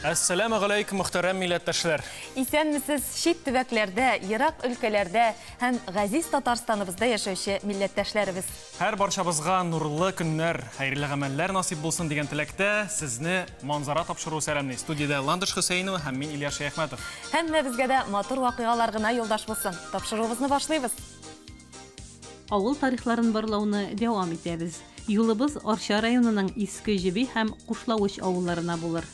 Assalamu alaikum, muhtaram millettəşlər. Исәнмесез, шит төбәкләрдә, ерак өлкәләрдә һәм газиз Татарстаныбызда яшәүче милләттәшләребез. Һәр барчабызга нурлы көннәр, хәерле гамәлләр насип булсын дигән теләктә сезне манзара тапшыру сәламлый. Студиядә Ландыш Хусейнова һәм мин Илья Шәйхмәтов. Һәммәбезгә дә матур вакыйгалар гына юлдаш булсын. Тапшыруыбызны башлыйбыз. Авыл тарихларын барлауны дәвам итәбез. Юлыбыз Арча районының Иске Җеби һәм Кушлавыч авылларына булыр.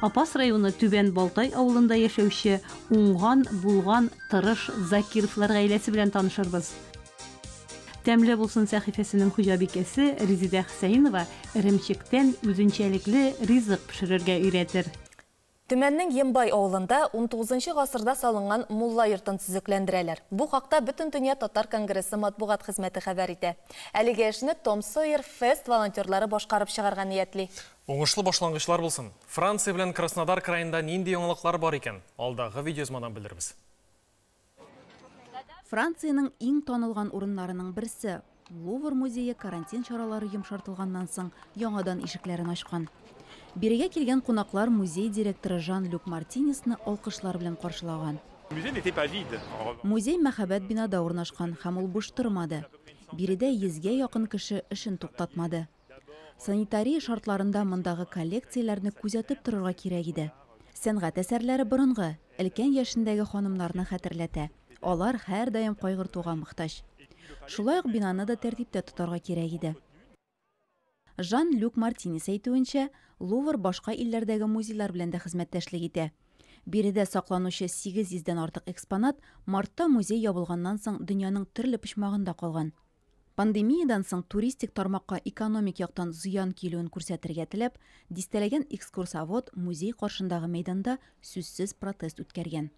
Апас районы Түбән Балтай авылында яшәүче уңган, булган, тырыш Закировлар гаиләсе белән танышырбыз. Тәмле булсын сәхифәсенең хуҗабикәсе Резида Хусейнова эремчектән үзенчәлекле ризык пешерергә өйрәтер. Төмәннең Ембай авылында 19-нчы гасырда салынган мулла йортын төзекләндерәләр. Бу хакта Бөтен дөнья татар конгрессы матбугат хезмәте хәбәр итә. Әлеге эшне Том Сойер Фест волонтерлары башкарып чыгарга ниятли. Уңышлы башлангычлар булсын. Франция белән Краснодар краенда нинди яңалыклар бар икән? Алдагы видеозмадан белдербез. Франциянең иң танылган урыннарының берсе Лувр музее карантин чаралары йомшартылганнан соң яңадан ишекләрен ачкан. Бирегә килгән кунаклар музей директоры Жан-Люк Мартинесны алкышлар белән каршылаган. Музей мәхәббәт бинада урнашкан һәм ул буш тормады. Биредә 100гә якын кеше эшен туктатмады. Санитария шартларында мондагы коллекцияләрне күзәтеп торырга кирәк иде. Сәнгать әсәрләре борынгы, өлкән яшендәге ханымнарны хәтерләтә. Алар һәр даим кайгыртуга мохтаҗ. Шулай ук бинаны да тәртиптә тотарга кирәк иде. Жан-Люк Мартинес әйтүенчә, Лувр башка илләрдәге музейлар белән дә хезмәттәшлек итә. Биредә сакланучы 800дән артык экспонат мартта музей ябылганнан соң дөньяның төрле почмагында калган. Пандемиядан соң туристик тармакка экономик яктан зыян килүен күрсәтергә теләп, дистәләгән экскурсовод музей каршындагы мәйданда сүзсез протест үткәргән.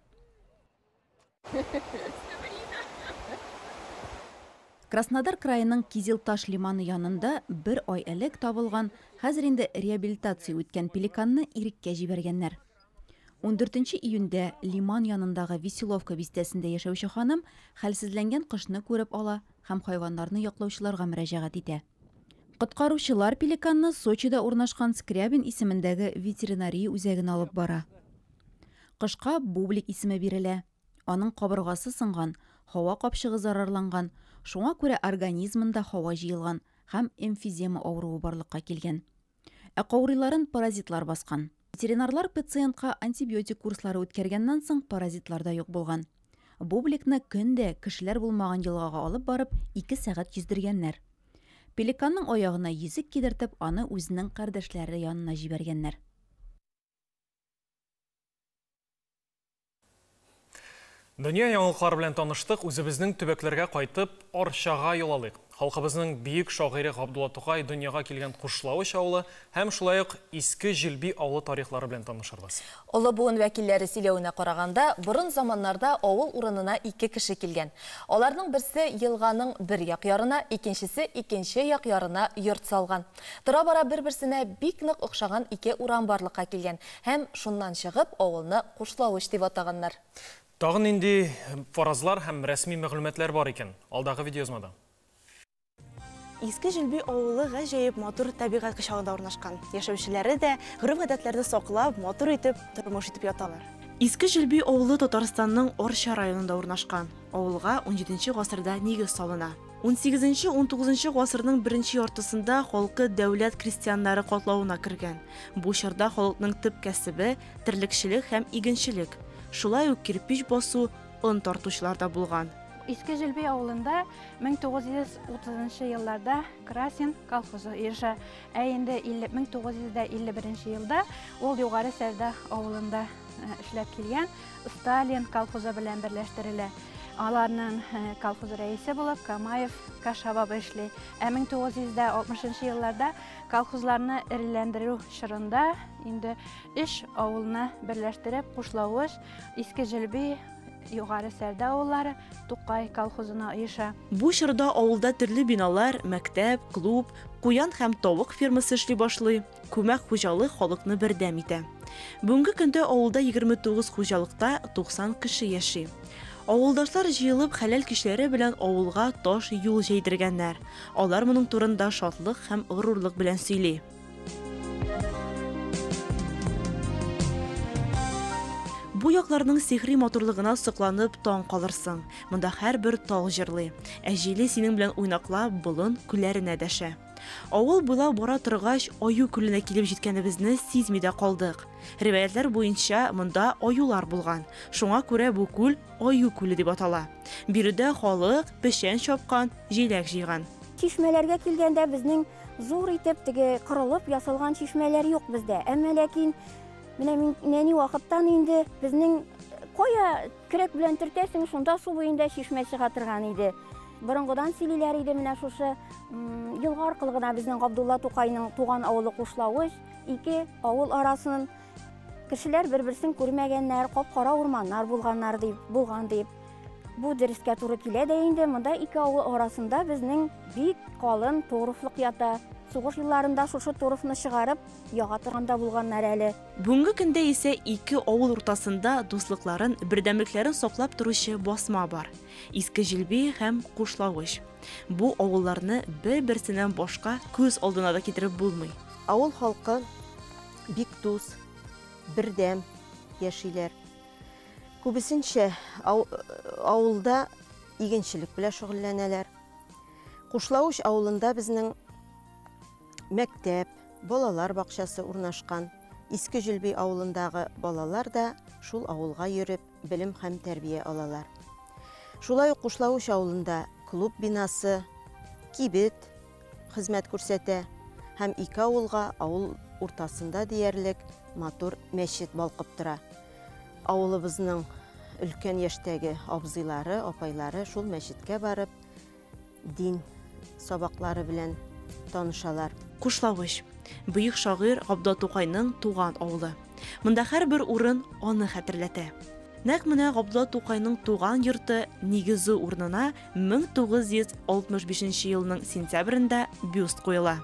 Краснодар краеның Кизилташ лиманы янында бер ай элек табылган, хәзер инде реабилитация үткән пеликанны иреккә җибәргәннәр. 14 июньдә лиман янындагы Веселовка бистәсендә яшәүче ханым хәлсезләнгән кошны күреп ала һәм хайваннарны яклаучыларга мөрәҗәгать итә. Коткаручылар пеликанны Сочида урнашкан Скрябин исемендәге ветеринария үзәгенә алып бара. Кошка Бублик исеме бирелә. Аның кабыргасы сынган, һава капчыгы зарарланган, шуңа күрә организмында һава җыелган һәм эмфизема авыруы барлыкка килгән. Ә каурыйларын паразитлар баскан. Ветеринарлар пациентка антибиотик курслары үткәргәннән соң паразитлар да юк булган. Бубликны көндә кешеләр булмаган елгага алып барып 2 сәгать йөздергәннәр. Пеликанның аягына йөзек кидертеп, аны үзенең кардәшләре янына җибәргәннәр. Дөнья яңалыклары белән таныштык, үзебезнең төбәкләргә кайтып, Арчага юл алыйк. Халкыбызның бийек шагыйре Габдулла Тукай дөньяга килгән Кушлавыч авылы һәм шулай ук Иске Җилби авылы тарихлары белән танышырбыз. Олы буын вәкилләре сөйләвенә караганда, борын заманнарда авыл урынына 2 кеше килгән. Аларның берсе елганың бер як ярына, икенчесе икенче як ярына йорт салган. Тора-бара бер-берсенә бик нык охшаган 2 урам барлыкка килгән һәм шуннан чыгып авылны Кушлавыч дип атаганнар. Тагын инде фаразлар һәм рәсми мәгълүматлар бар икән. Алдагы видеозмада. Иске Җилби авылы гаҗәеп матур табигать кочагында урнашкан. Яшәүчеләре дә гөреф-гадәтләрне саклап, матур итеп, тормыш итеп яталар. Иске Җилби авылы Татарстанның Арча районында урнашкан. Авылга 17нче гасырда нигез салына. 18-19 гасырның беренче яртысында халкы дәүләт крестьяннары катлавына кергән. Бу чорда халыкның төп кәсебе терлекчелек һәм игенчелек. Шулай ук кирпич басу, он тартучылар да булган. Иске Җилби авылында 1930 елларда Красин колхозы иреша, ә инде 1951 елда ул Югары Сәрдә авылында эшләп килгән Сталин колхозы белән берләштерелә. Аларның колхоз рәисе булып Камаев Кашабаб эшли. 1960 елларда колхозларны эреләндерү чорында инде 3 авылны берләштереп Кушлавыч, Иске Җилби, Югары Сәрдә авыллары Тукай колхозына оеша. Бу чорда авылда төрле биналар, мәктәп, клуб, куян һәм тавык фермасы эшли башлый. Күмәк хуҗалык халыкны бердәм итә. Бүгенге көндә авылда 29 хуҗалыкта 90 кеше яши. Авылдашлар җыелып хәләл кишләре белән авылга таш юл җәйдергәннәр. Алар моның турында шатлык һәм горурлык белән сөйли. Бу якларның сихри матурлыгына сокланып таң калырсың. Монда һәрбер тау җырлый. Җиле синең белән уйнаклап болын күлләренә дәшә. Авыл буйлап бара торгач, Аю күленә килеп җиткәнебезне сизми дә калдык. Риваятлар буенча, монда аюлар булган. Шуңа күрә бу күл Аю күле дип атала. Биредә халык пешән чапкан, җиләк җыйган. Чишмәләргә килгәндә безнең зур итеп теге кырылып ясалган чишмәләр юк бездә. Әмма ләкин менә нәни вакыттан инде безнең кая көрәк белән төртәсең, шунда су буенда чишмә чыга торган иде. Борынгыдан сөйлиләр иде менә шушы елга аркылы гына безнең Габдулла Тукайның туган авылы Кушлавыч, ике авыл арасын кешеләр бер-берсен күрмәгәннәр, кап-кара урманнар булган дип. Бу дөрескә туры килә дә инде. Монда ике авыл арасында безнең бик калын торыфлык ята. Сугыш елларында шушы торыфны чыгарып, яга торганда булганнар әле. Бүгенге көндә исә ике авыл уртасында дуслыкларын, бердәмлекләрен саклап торучы басма бар. Иске Җилби һәм Кушлавыч. Бу авылларны бер-берсеннән башка күз алдына да китереп булмый. Авыл халкы бик дус, бердәм яшиләр. Күбесенчә авылда игенчелек белән шөгыльләнәләр. Кушлавыч авылында безнең мәктәп, балалар бакчасы урнашкан. Иске Җилби авылындагы балалар да шул авылга йөреп белем һәм тәрбия алалар. Шулай ук Кушлавыч авылында клуб бинасы, кибет хезмәт күрсәтә һәм ике авылга авыл уртасында диярлек матур мәчет балкып тора. Авылыбызның өлкән яшьтәге абзыйлары, апайлары шул мәчеткә барып дин сабаклары белән танышалар. Кушлавыч. Бөек шагыйрь Габдулла Тукайның туган авылы. Монда һәрбер урын аны хәтерләтә. Нәкъ менә Габдулла Тукайның туган йорты нигезе урынына 1965 елның сентябрендә бюст куела.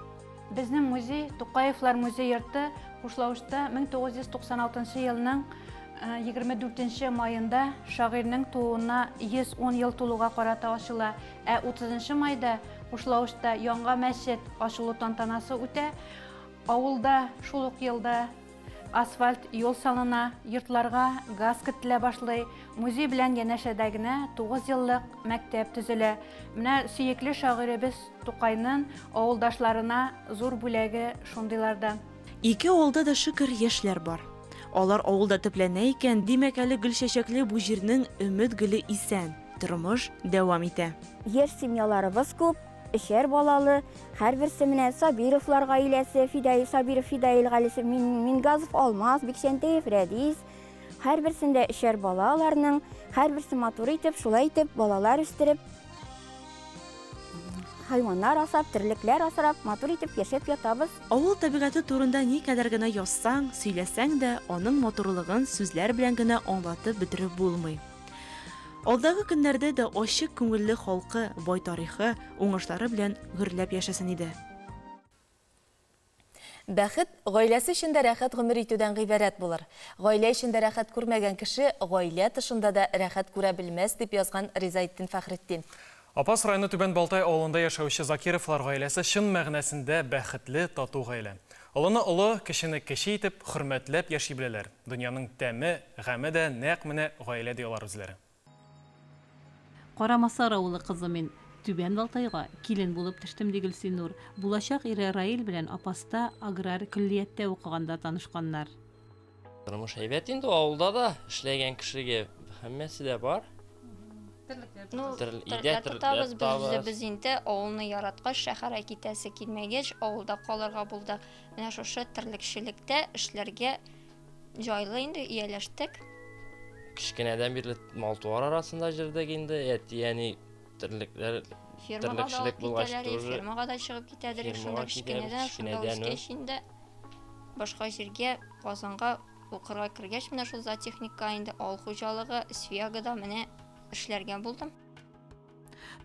Безнең музей, Тукаевлар музей йорты Кушлавычта 1996 елның 24 майында шагыйрьнең тууына 110 ел тулуга карата ачыла. 30 майда Кушлавычта яңа мәчет ачылу тантанасы үтә. Авылда шул ук елда асфальт юл салына, йортларга газ кертелә башлый. Музей белән янәшәдә генә 9 еллык мәктәп төзелә. Менә сөекле шагыйребез Тукайның авылдашларына зур бүләге шундыйларда. Ике авылда да шөкер яшьләр бар. Алар авылда төпләнә икән, димәк әле гөлчәчәкле бу җирнең өмет гөле исән. Тормыш дәвам итә. Яшь семьяларыбыз күп, эшәр балалы, һәрберсе менә Сабировлар гаиләсе, Сабиров Фидаил гаиләсе, Мингазов Алмаз, Бикшәнтәев Рәдис, һәрберсендә эшәр балаларның, һәрберсе матур итеп, шулай итеп балалар үстереп, хайваннар асап, терлекләр асрап, матур итеп яшәп ятабыз. Авыл табигаты турында никадәр генә язсаң, сөйләсәң дә, аның матурлыгын сүзләр белән генә аңлатып бетереп булмый. Алдагы көннәрдә дә ачык күңелле халкы, бай тарихы, уңышлары белән гөрләп яшәсен иде. Бәхет гаиләсе эчендә рәхәт гомер итүдән гыйбарәт булыр. Гаилә эчендә рәхәт күрмәгән кеше гаилә тышында да рәхәт күрә белмәс дип язган Ризаетдин Фәхретдин. Апас районы Түбән Балтай авылында яшәүче Закировлар гаиләсе чын мәгънәсендә бәхетле, тату гаилә. Олыны олы, кешене кеше итеп, хөрмәтләп яши беләләр. Дөньяның тәме, гаме дә нәкъ менә гаилә диялар үзләре. Карамасар авылы кызы мин Түбән Балтайга килен булып төштем ди Гөлсинур. Булачак ире Раил белән апаста аграр көллияттә укыганда танышканнар. Тормыш әйбәт инде авылда да эшләгән кешегә һәммәсе дә бар. Тотабыз без инде авылны яраткач, шәһәргә китәсе килмәгәч, авылда калырга булды. Менә шушы терлекчелектә эшләргә җайлы инде ияләштек. Кичкенәдән бирле мал-туар арасында җирдәк инде, ягъни терлекчелек булгач тоже. Фермага да чыгып китәдер, шунда кичкенәдән, шунда үскәч инде башка җиргә, Казанга укырга кергәч, менә шул зоотехника инде авыл хуҗалыгы, Свягада менә эшләргә булдым.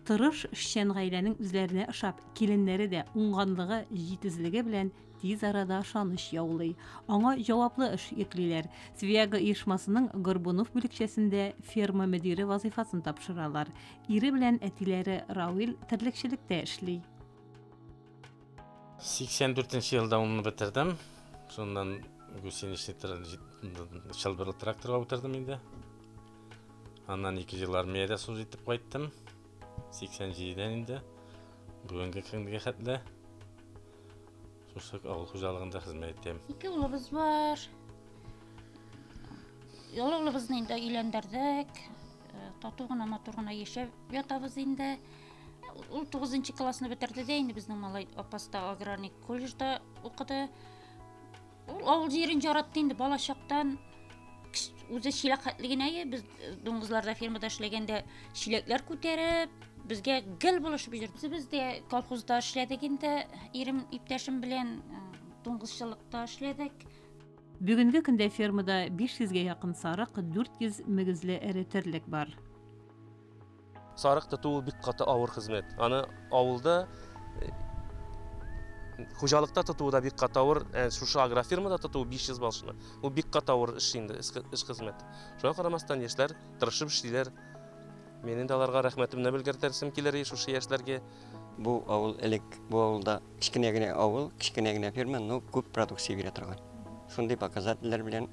Тырыш эшчән гаиләнең үзләренә ошап, киленнәре дә уңганлыгы, җитезлеге белән тиз арада ышаныч яулый. Аңа җаваплы эш йөклиләр. Свяга оешмасының Горбунов бүлекчәсендә ферма мөдире вазифасын тапшыралар. Ире белән әтиләре Рауил терлекчелектә эшли. 84 елда уны бетердем. Шуннан гусеничный шылбырлы тракторға отырдым енді. Аннан 2 жыл армияда служитіп қайттым. 87-ден енді. Бүгінгі күнге қатты. Сосын ауыл қожалығында қызмет етем. 2 ұлыбыз бар. Ұлыбызны енді үйлендірдік. Татуғына матурғына ешеп ятабыз енді. Ул 9-нчы классны бетерде дә инде безнең малай апаста аграрник колледжда укыды. Ул авыл җирен яратты инде бала чактан. Үзе шиләкәтлегенә без дуңгызларда фермада эшләгәндә шиләкләр күтәреп, безгә гел булышып йөрде. Без дә колхозда эшләдек инде, ирем иптәшем белән дуңгызчылыкта эшләдек. Бүгенге көндә фермада 500-гә якын сарык, 400 мөгезле эре терлек бар. Сарык тотуу бик каты авыр хезмәт. Аны авылда хуҗалыкта тотууда бик каты авыр, шушы агрофирмада тотуу 500 балшыны. Бу бик каты авыр эш инде, эш хезмәт. Шуңа карамастан яшьләр тырышып эшлиләр. Менин дә аларга рәхмәтемне белгертәсем килер шушы яшьләргә. Бу авыл элек, бу авылда кичкенә генә авыл, кичкенә генә ферма, но күп продукция бирә торган. Шундый показательләр белән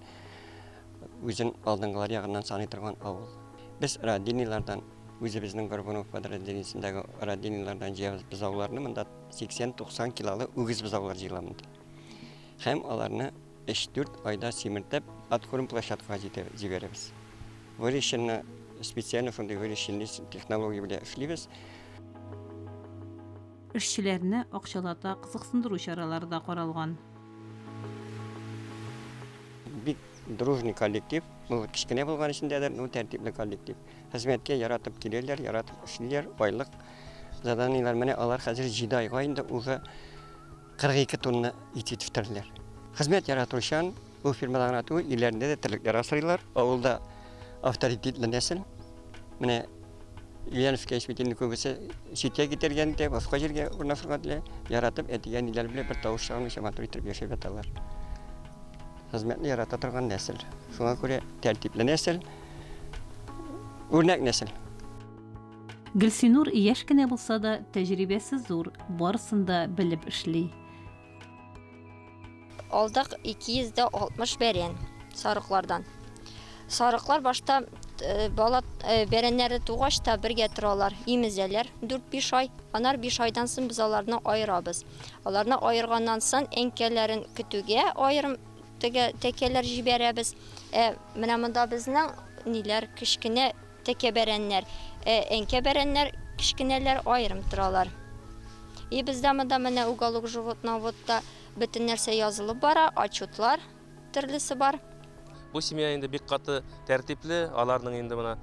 үзен алдынгылар ягыннан саный торган авыл. Без радинилардан Үзебезнең Горбунов подразделениесендәге радинилардан җыябыз бозауларны, монда 80-90 килолы үгез бозаулар җыйламыз. Һәм аларны 3-4 айда симертеп, откорм площадкага җибәрәбез. Выращенны специально шундый выращенный технология белән эшлибез. Эшчеләрне акчалата кызыксындыру чаралары да каралган. Бик дружный коллектив. Ну, кичкенә булган өчен дә тәртипле коллектив. Хезмәткә яратып киләләр, яратып эшлиләр, айлык заданиялар менә алар хәзер 7 айга инде уже 42 тонна ит җитештерәләр. Хезмәт яратучан бу фирмада гына түгел, илләрендә дә терлекләр асрыйлар. Авылда авторитетлы нәсел. Менә Ильяновская исметинне күбесе читкә китергәндә, башка җиргә урнаштырганлар, яратып әтигән илләр белән бер тавыш чыгармыйча матур итеп яшәп яталар. Хезмәтне ярата торган нәсел. Шуңа күрә тәртипле нәсел, үрнәк нәсел. Гөлсинур яшь кенә булса да тәҗрибәсе зур, барысын да белеп эшли. Алдык 260 бәрән сарыклардан. Сарыклар башта бала бәрәннәре тугач та бергә торалар, имезәләр 4-5 ай. Анар 5 айдан соң без аларны аерабыз. Аларны аерганнан соң әнкәләрен көтүгә аерым тәкәләр җибәрәбез. Менә монда безнең ниләр кичкенә тәкә бәрәннәр, әнкә бәрәннәр кичкенәләр аерым торалар. Бездә монда менә уголок животноводта бөтен нәрсә язылып бара, отчетлар төрлесе бар. Бу семья инде бик каты тәртипле, аларның инде менә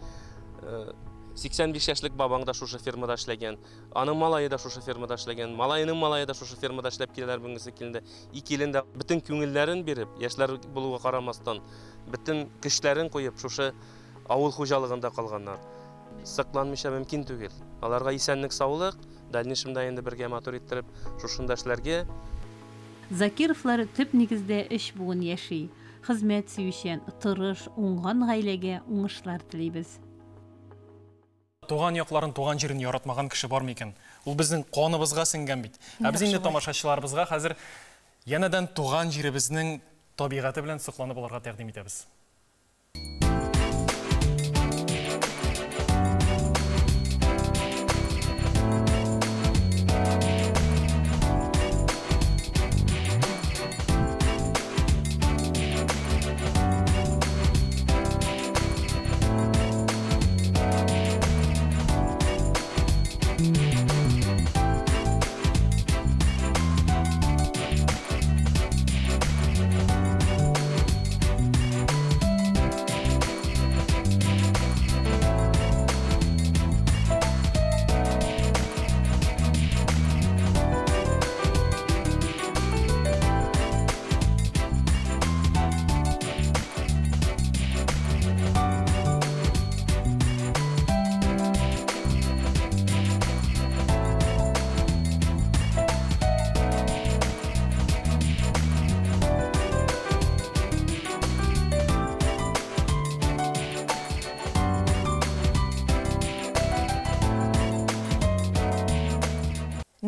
85 яшьлек бабаң да шушы фермада эшләгән, аның малае да шушы фермада эшләгән, малайының малае да шушы фермада эшләп киләләр бүгенге килендә. Икелендә бөтен күңелләрен биреп, яшьләр булуга карамастан, бөтен көчләрен куеп шушы авыл хуҗалыгында калганнар. Сакланмыйча мөмкин түгел. Аларга исәнлек, саулык, дальнейшемдә инде бергә матур иттереп шушында эшләргә. Закировлар төп нигездә эш буын яши. Хезмәт сөючән, тырыш, уңган гаиләгә уңышлар телибез. Туган якларын, туган җирен яратмаган кеше бар микән? Ул безнең каныбызга сеңгән бит. Без инде тамашачыларыбызга хәзер янәдән туган җиребезнең табигаты белән сокланып алырга тәкъдим итәбез.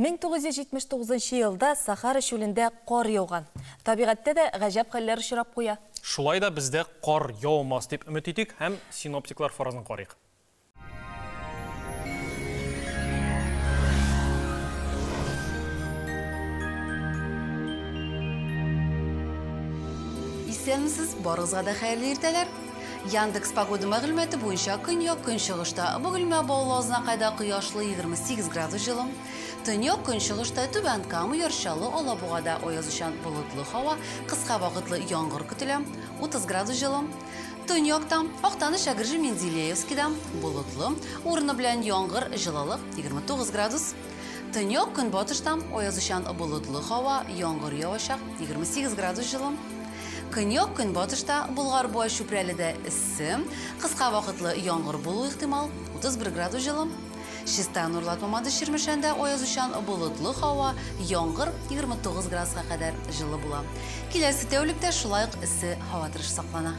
1979 елда Сахара шөлінде қор яуған. Табиғатта да ғажап хәлләр ұшырап қоя. Шулай да бізде қор яумас деп үміт етейік, һәм синоптиклар фаразын қарайық. Исәнмесез, барыгызга да хәерле иртәләр. Яндекс погода мәгълүматы буенча көньяк көнчыгышта Бөгелмә Баллазына кайда кояшлы 28 градус җылы. Төньяк көнчыгышта Түбән Кама ярчалы Алабугада аязучан болытлы һава, кыска вакытлы яңгыр көтелә 30 градус җылы. Төньяктан Актаныш Әгерҗе Менделеевскида болытлы, урыны белән яңгыр җылылык 29 градус. Төньяк көнбатыштан аязучан болытлы һава, яңгыр явачак 28 градус җылы. Көньяк көнбатышта Болгар буа Чүпрәледә эссе, кыска вакытлы яңгыр булу ихтимал 31 градус җылы. Чистан Урлатмамады Ширмешәндә аязучан болытлы һава, яңгыр 29 градуска кадәр җылы була. Киләсе тәүлектә шулай ук эссе һава торышы саклана.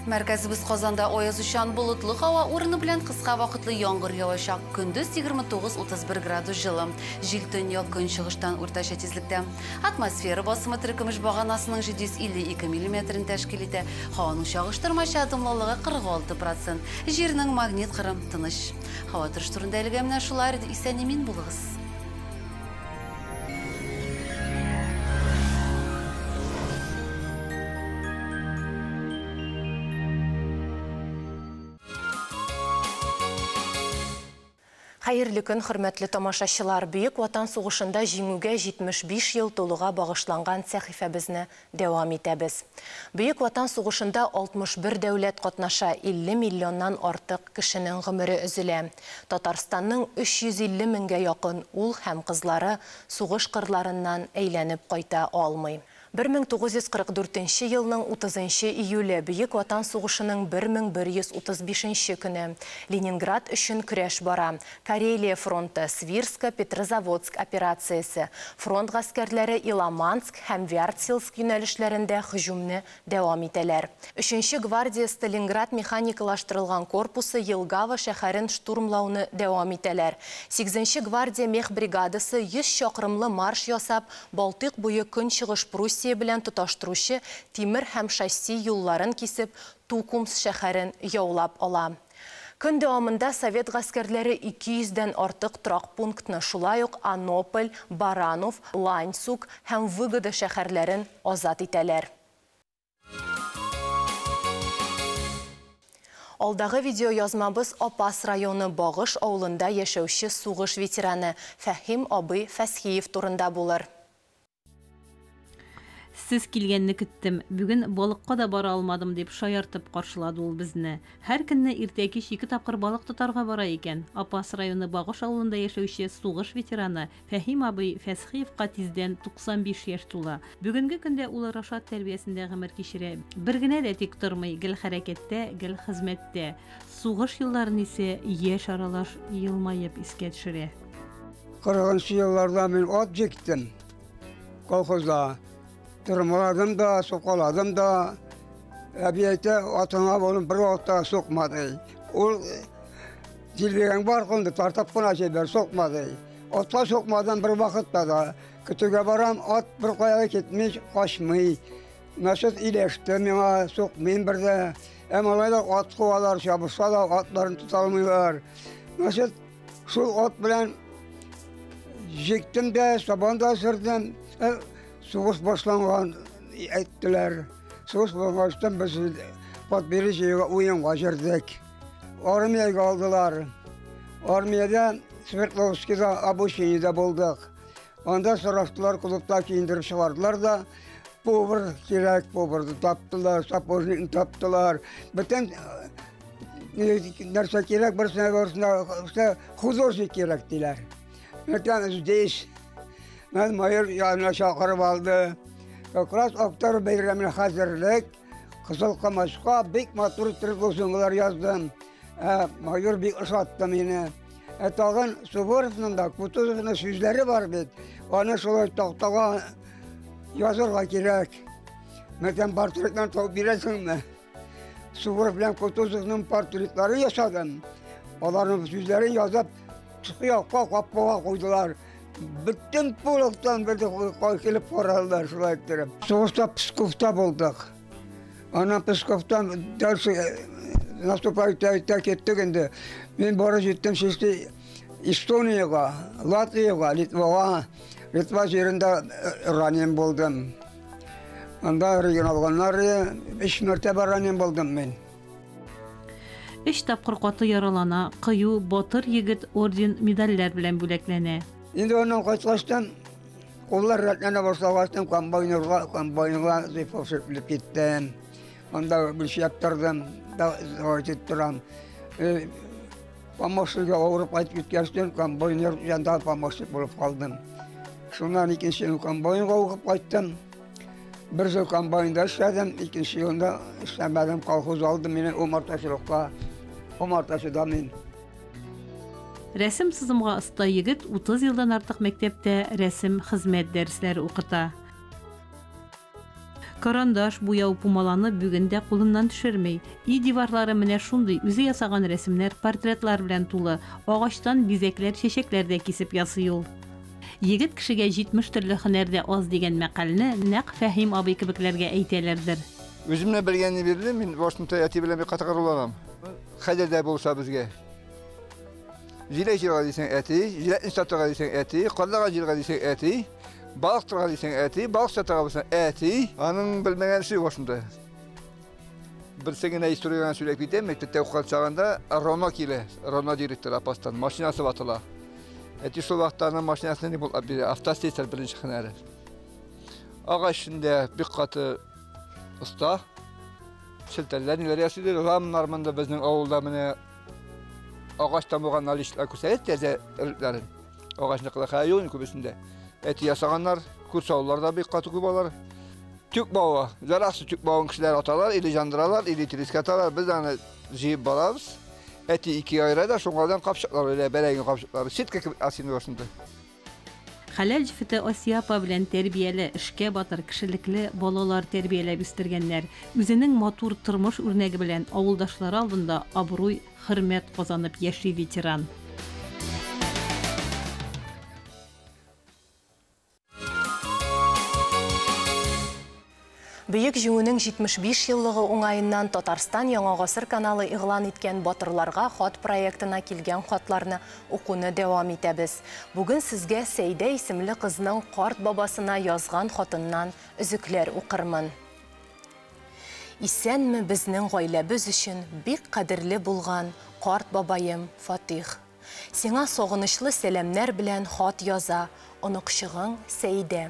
Мәркәзебез Казанда аязучан болытлы һава, урыны белән кыска вакытлы яңгыр явачак, көндез 29-31 градус җылы. Җил төньяк көнчыгыштан уртача тизлектә. Атмосфера басымы теркемеш баганасының 752 мм тәшкил итә. Һаваның чагыштырмача дымлылыгы 46%. Җирнең магнит кырым тыныч. Һава торышы турында әлегә менә шулар иде, исән-имин булыгыз. Хәерле көн, хөрмәтле тамашачылар. Бөек Ватан сугышында җиңүгә 75 ел тулуга багышланган сәхифәбезне дәвам итәбез. Бөек Ватан сугышында 61 дәүләт катнаша, 50 миллионнан артык кешенең гомере өзелә. Татарстанның 350 меңгә якын ул һәм кызлары сугыш кырларыннан әйләнеп кайта алмый. 1944 елның 30 июле Бөек Ватан сугышының 1135 көне Ленинград өчен көрәш бара. Карелия фронты, Свирска, Петрозаводск операциясы, фронт гаскәрләре Иламанск һәм Вяртсилск юнәлешләрендә һөҗүмне дәвам итәләр. 3-нче гвардия Сталинград механикалаштырылган корпусы Елгава шәһәрен штурмлауны дәвам итәләр. 8-нче гвардия мех бригадасы 100 чакрымлы марш ясап, Балтык буе көнчыгыш Пруссия белән тоташтыручы тимер һәм шасси юлларын кисеп, Тукумс шәһәрен яулап ала. Көн дәвамында Совет гаскәрләре 200-дән артык торак пунктны, шулай ук Анополь, Баранов, Ланьсук һәм Выгода шәһәрләрен азат итәләр. Алдагы видео язмабыз Апас районы Багыш авылында яшәүче сугыш ветераны Фәһим абый Фәсхиев турында булыр. Сез килгәнне көттем. Бүген балыкка да бара алмадым дип шаяртып каршылады ул безне. Һәр көнне иртәки 2 тапкыр балык тотарга бара икән. Апас районы Багыш авылында яшәүче сугыш ветераны Фәһим абый Фәсхиевка тиздән 95 яшь тула. Бүгенге көндә ул Рашат тәрбиясендә гомер кичерә. Бер генә дә тик тормый, гел хәрәкәттә, гел хезмәттә. Сугыш елларын исә яшь аралаш елмаеп искә төшерә. 40-нчы елларда мин ат җиктем. Колхозда Тырмаладым да, соқаладым да, әбиәйтә атыңа болын бір атта соқмады. Ол жилбеген бар қылды, тартап қына жебер, соқмады. Атла соқмадан бір вақытта да, күтіге барам, ат бір қаяға кетмей, қашмай. Мәсет илешті, меңа соқмайын бірді. Әмалайда ат қуалар, шабырса да атларын тұталмайлар. Мәсет сол ат білән жектім де, сабанда сүрдім. Сугыш башланган әйттеләр. Сугыш башланган без подбережьега уенга җирдек. Армиягә алдылар. Армиядә Свердловскида обучениедә булдык. Анда сораштылар, клубта киендереп чыгардылар да, повар кирәк, поварды таптылар, сапожникны таптылар. Бөтен нәрсә кирәк, берсенә художник кирәк диләр. Мәкән здесь Mən майор yanına çağırıb aldı. Как Oktar Beyramı'na hazırlık. Kızıl Kamaşka bek maturu tribüzünler yazdım. Майор bek ışattı beni. Tağın Suborov'un da Kutuzov'un sözleri var bit. Onu şöyle tahtağa yazırlar gerek. Məten portretlerini tavuk bilesin mi? Suborov ile Kutuzov'un portretleri yaşadım. Onların sözlerini yazıp çıkıyor, kapığa koydular. Bütün poluktan bir de koy kelip korallar şulay ettirip. Soğuşta Pskov'ta bulduk. Ana Pskov'tan dersi наступайта kettik indi. Ben bara gittim işte Estoniyaga, Latviyaga, Litvaga. Litva yerinde öğrenim buldum. Anda regional olanlar 5 mertebe öğrenim buldum ben. 3 tapqır qatı yaralana, qıyı, batır yigit orden medaller bilen бүләкләнә. Şimdi onun kaçlaştan kollar ratlana başlamıştım, kambayınıga zifafşırtılıp gittim. Onda bir şey yaptırdım, da ettirdim. Pamuksuzga ağırıp ayıp gitkersten kambayınır yanında pamuksuz bulup kaldım. Şundan ikinci yıl kambayınga okup kayttım. Bir yıl kambayında işledim, ikinci yılında işlemedim, kolhoz aldım yine umartaşılıkka. Umartaşıda men. Рәсем сызымға ұста егіт 30 yıldan артық мектепте рәсем хезмәт дәресләре укыта. Карандаш, буяу, пумаланы бүгендә кулыннан төшермәй. И диварлары менә шундый үзе ясаган рәсемнәр, портретлар белән тулы. Агачтан бизәкләр, чәчәкләр дә кисеп ясый ул. Егет кешегә 70 төрле һөнәрдә аз дигән мәкалне нәкъ Фәһим абый кебекләргә әйтәләрдер. Үземне белгәнне бирде, мин Вашингтон әти белән бик катыгырланам. Хәдәрдә булса безгә. Жиле җиргә дисәң әти, җиле институтка дисәң әти, каллага җиргә дисәң әти, балыктырга дисәң әти, балык сатырга булса әти. Аның белмәгән шуй Вашингтон. Берсегенә историяган сөйләп китәм, мәктәптә укыган чагында Роно килә, Роно директор апастан машинасы ватыла. Әти шул вакытта аның машинасын ни булып бирә, автослесарь беренче һөнәре. Агачында бик каты уста. Шелтәлләр ниләр ясыйдыр, рамнар монда безнең авылда менә ağaçtan boğan alışlar kusayet teze ırıkların. Ağaçlıkla kayıyorsun kubisinde. Eti yasaganlar, kursavlarda bir katı kubalar. Tük bağı, zaraqsı tük bağın kişiler atalar, ili jandıralar, ili trisk atalar. Biz de jiyip balarız. Eti iki ayıra da şunlardan kapşaklar, öyle bereğin kapşakları. Sitka gibi asini yorsunda. Халал җифете Осияпа белән тәрбияле, эшкә батыр, кешелекле балалар тәрбияләп үстергәннәр. Үзенең матур тормыш үрнәге белән авылдашлары алдында абруй, хөрмәт казанып яши ветеран. Бөек җиңүнең 75 еллыгы уңаеннан Татарстан Яңа гасыр каналы игълан иткән батырларга хат проектына килгән хатларны укуны дәвам итәбез. Бүген сезгә Сәйдә исемле кызның карт бабасына язган хатыннан үзекләр укырмын. Исәнме безнең гаиләбез өчен бик кадерле булган карт бабаем Фатих. Сиңа сагынычлы сәламнәр белән хат яза оныкчыгың Сәйдә.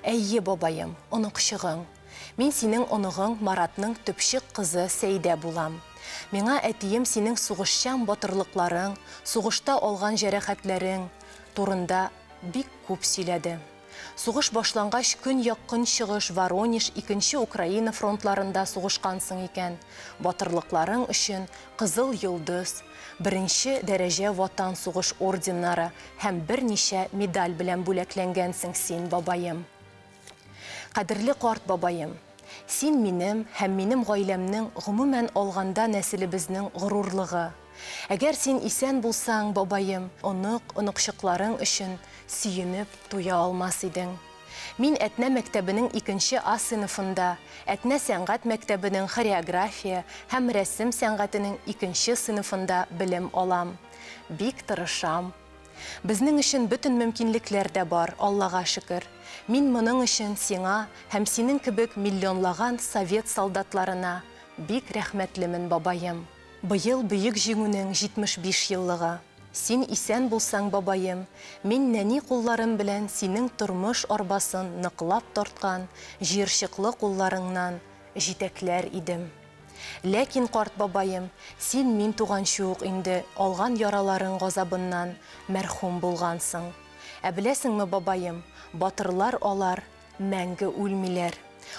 Әйе бабаем, оныкчыгың. Мин синең оныгың Маратның төпчек кызы Сәйдә булам. Миңа әтием синең сугышчан батырлыкларың, сугышта алган җәрәхәтләрең турында бик күп сөйләде. Сугыш башлангач көньяк-көнчыгыш Воронеж 2 Украина фронтларында сугышкансың икән. Батырлыкларың өчен Кызыл Йолдыз, 1 дәрәҗә Ватан сугыш орденнары һәм берничә медаль белән бүләкләнгәнсең син бабаем. Кадерле карт бабаем, син минем һәм минем гаиләмнең гомумән алганда нәселебезнең горурлыгы. Әгәр син исән булсаң бабаем, оныкчыкларың өчен сөенеп туя алмас идең. Мин Әтнә мәктәбенең 2 А сыйныфында, Әтнә сәнгать мәктәбенең хореография һәм рәсем сәнгатенең 2 сыйныфында белем алам. Бик тырышам. Безнең өчен бөтен мөмкинлекләр дә бар, Аллага шөкер. Мин моның өчен сиңа һәм синең кебек миллионлаган совет солдатларына бик рәхмәтлемен бабаем. Быел бөек җиңүнең 75 еллыгы. Син исән булсаң бабаем, мин нәни кулларым белән синең тормыш арбасын ныклап тарткан җирчыклы кулларыңнан җитәкләр идем. Ләкин карт бабаем, син мин туганчы ук инде алган яраларың газабыннан мәрхүм булгансың. Ә беләсеңме бабаем, батырлар алар мәңге үлмиләр.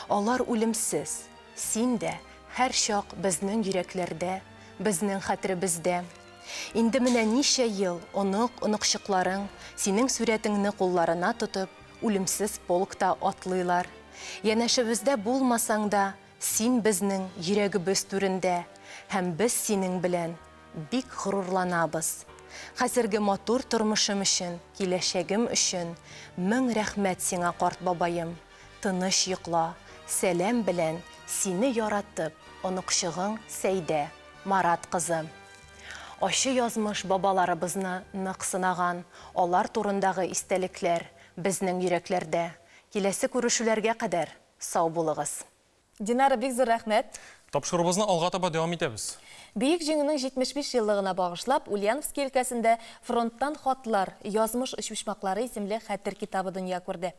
Алар үлемсез. Син дә һәр чак безнең йөрәкләрдә, безнең хәтеребездә. Инде менә ничә ел оныкчыкларың синең сурәтеңне кулларына тотып, үлемсез полкта атлыйлар. Янәшебездә булмасаң да, син безнең йөрәгебез түрендә, һәм без синең белән бик горурланабыз. Хәзерге матур тормышым өчен, киләчәгем өчен, мең рәхмәт сиңа, карт бабаем. Тыныч йокла, сәлам белән, сине яратып, оныкчыгың Сәйдә, Марат кызы. Ачы язмыш бабаларыбызны нык сынаган, алар турындагы истәлекләр безнең йөрәкләрдә. Киләсе күрешүләргә кадәр сау булыгыз. Динара, бик зур рәхмәт. Тапшырыбызны алга таба дәвам итәбез. Бейек җиңүнең 75 еллыгына багышлап, Ульяновский өлкәсендә фронттан хатлар, язмыш очмаклары исемле хәтер китабы дөнья күрде.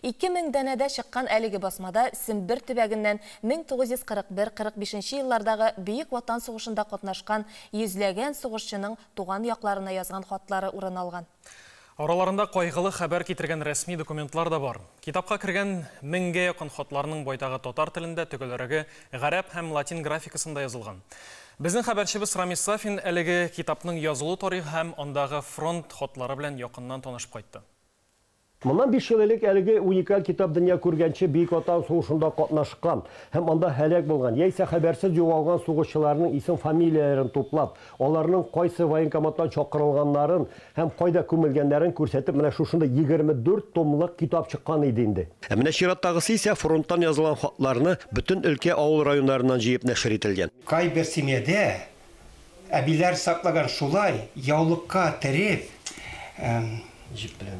2000 данәдә чыккан әлеге басмада Сембер төбәгеннән 1941-45 еллардагы Бөек Ватан сугышында катнашкан йөзләгән сугышчының туган якларына язган хатлары урын алган. Араларында кайгылы хәбәр китергән рәсми документлар да бар. Китапка кергән 1000-гә якын хатларның байтагы татар телендә, төгеләрәге гарәп һәм латин графикасында язылган. Безнең хәбәрчебез Рамис Сафин әлеге китапның язылу тарихы һәм андагы фронт хатлары белән якыннан танышып кайтты. Моннан 5 ел элек әлеге уникаль китап дөнья күргәнче Бөек Ватан сугышында катнашкан һәм анда һәлак булган яисә хәбәрсез югалган сугышчыларның исем фамилияләрен туплап, аларның кайсы военкоматтан чакырылганнарын һәм кайда күмелгәннәрен күрсәтеп, менә шушында 24 томлык китап чыккан иде инде. Менә чираттагысы исә фронттан язылган хатларны бөтен өлкә авыл районнарыннан җыеп нәшер ителгән. Кайбер семьяда әбиләр саклаган шулай яулыкка тереп,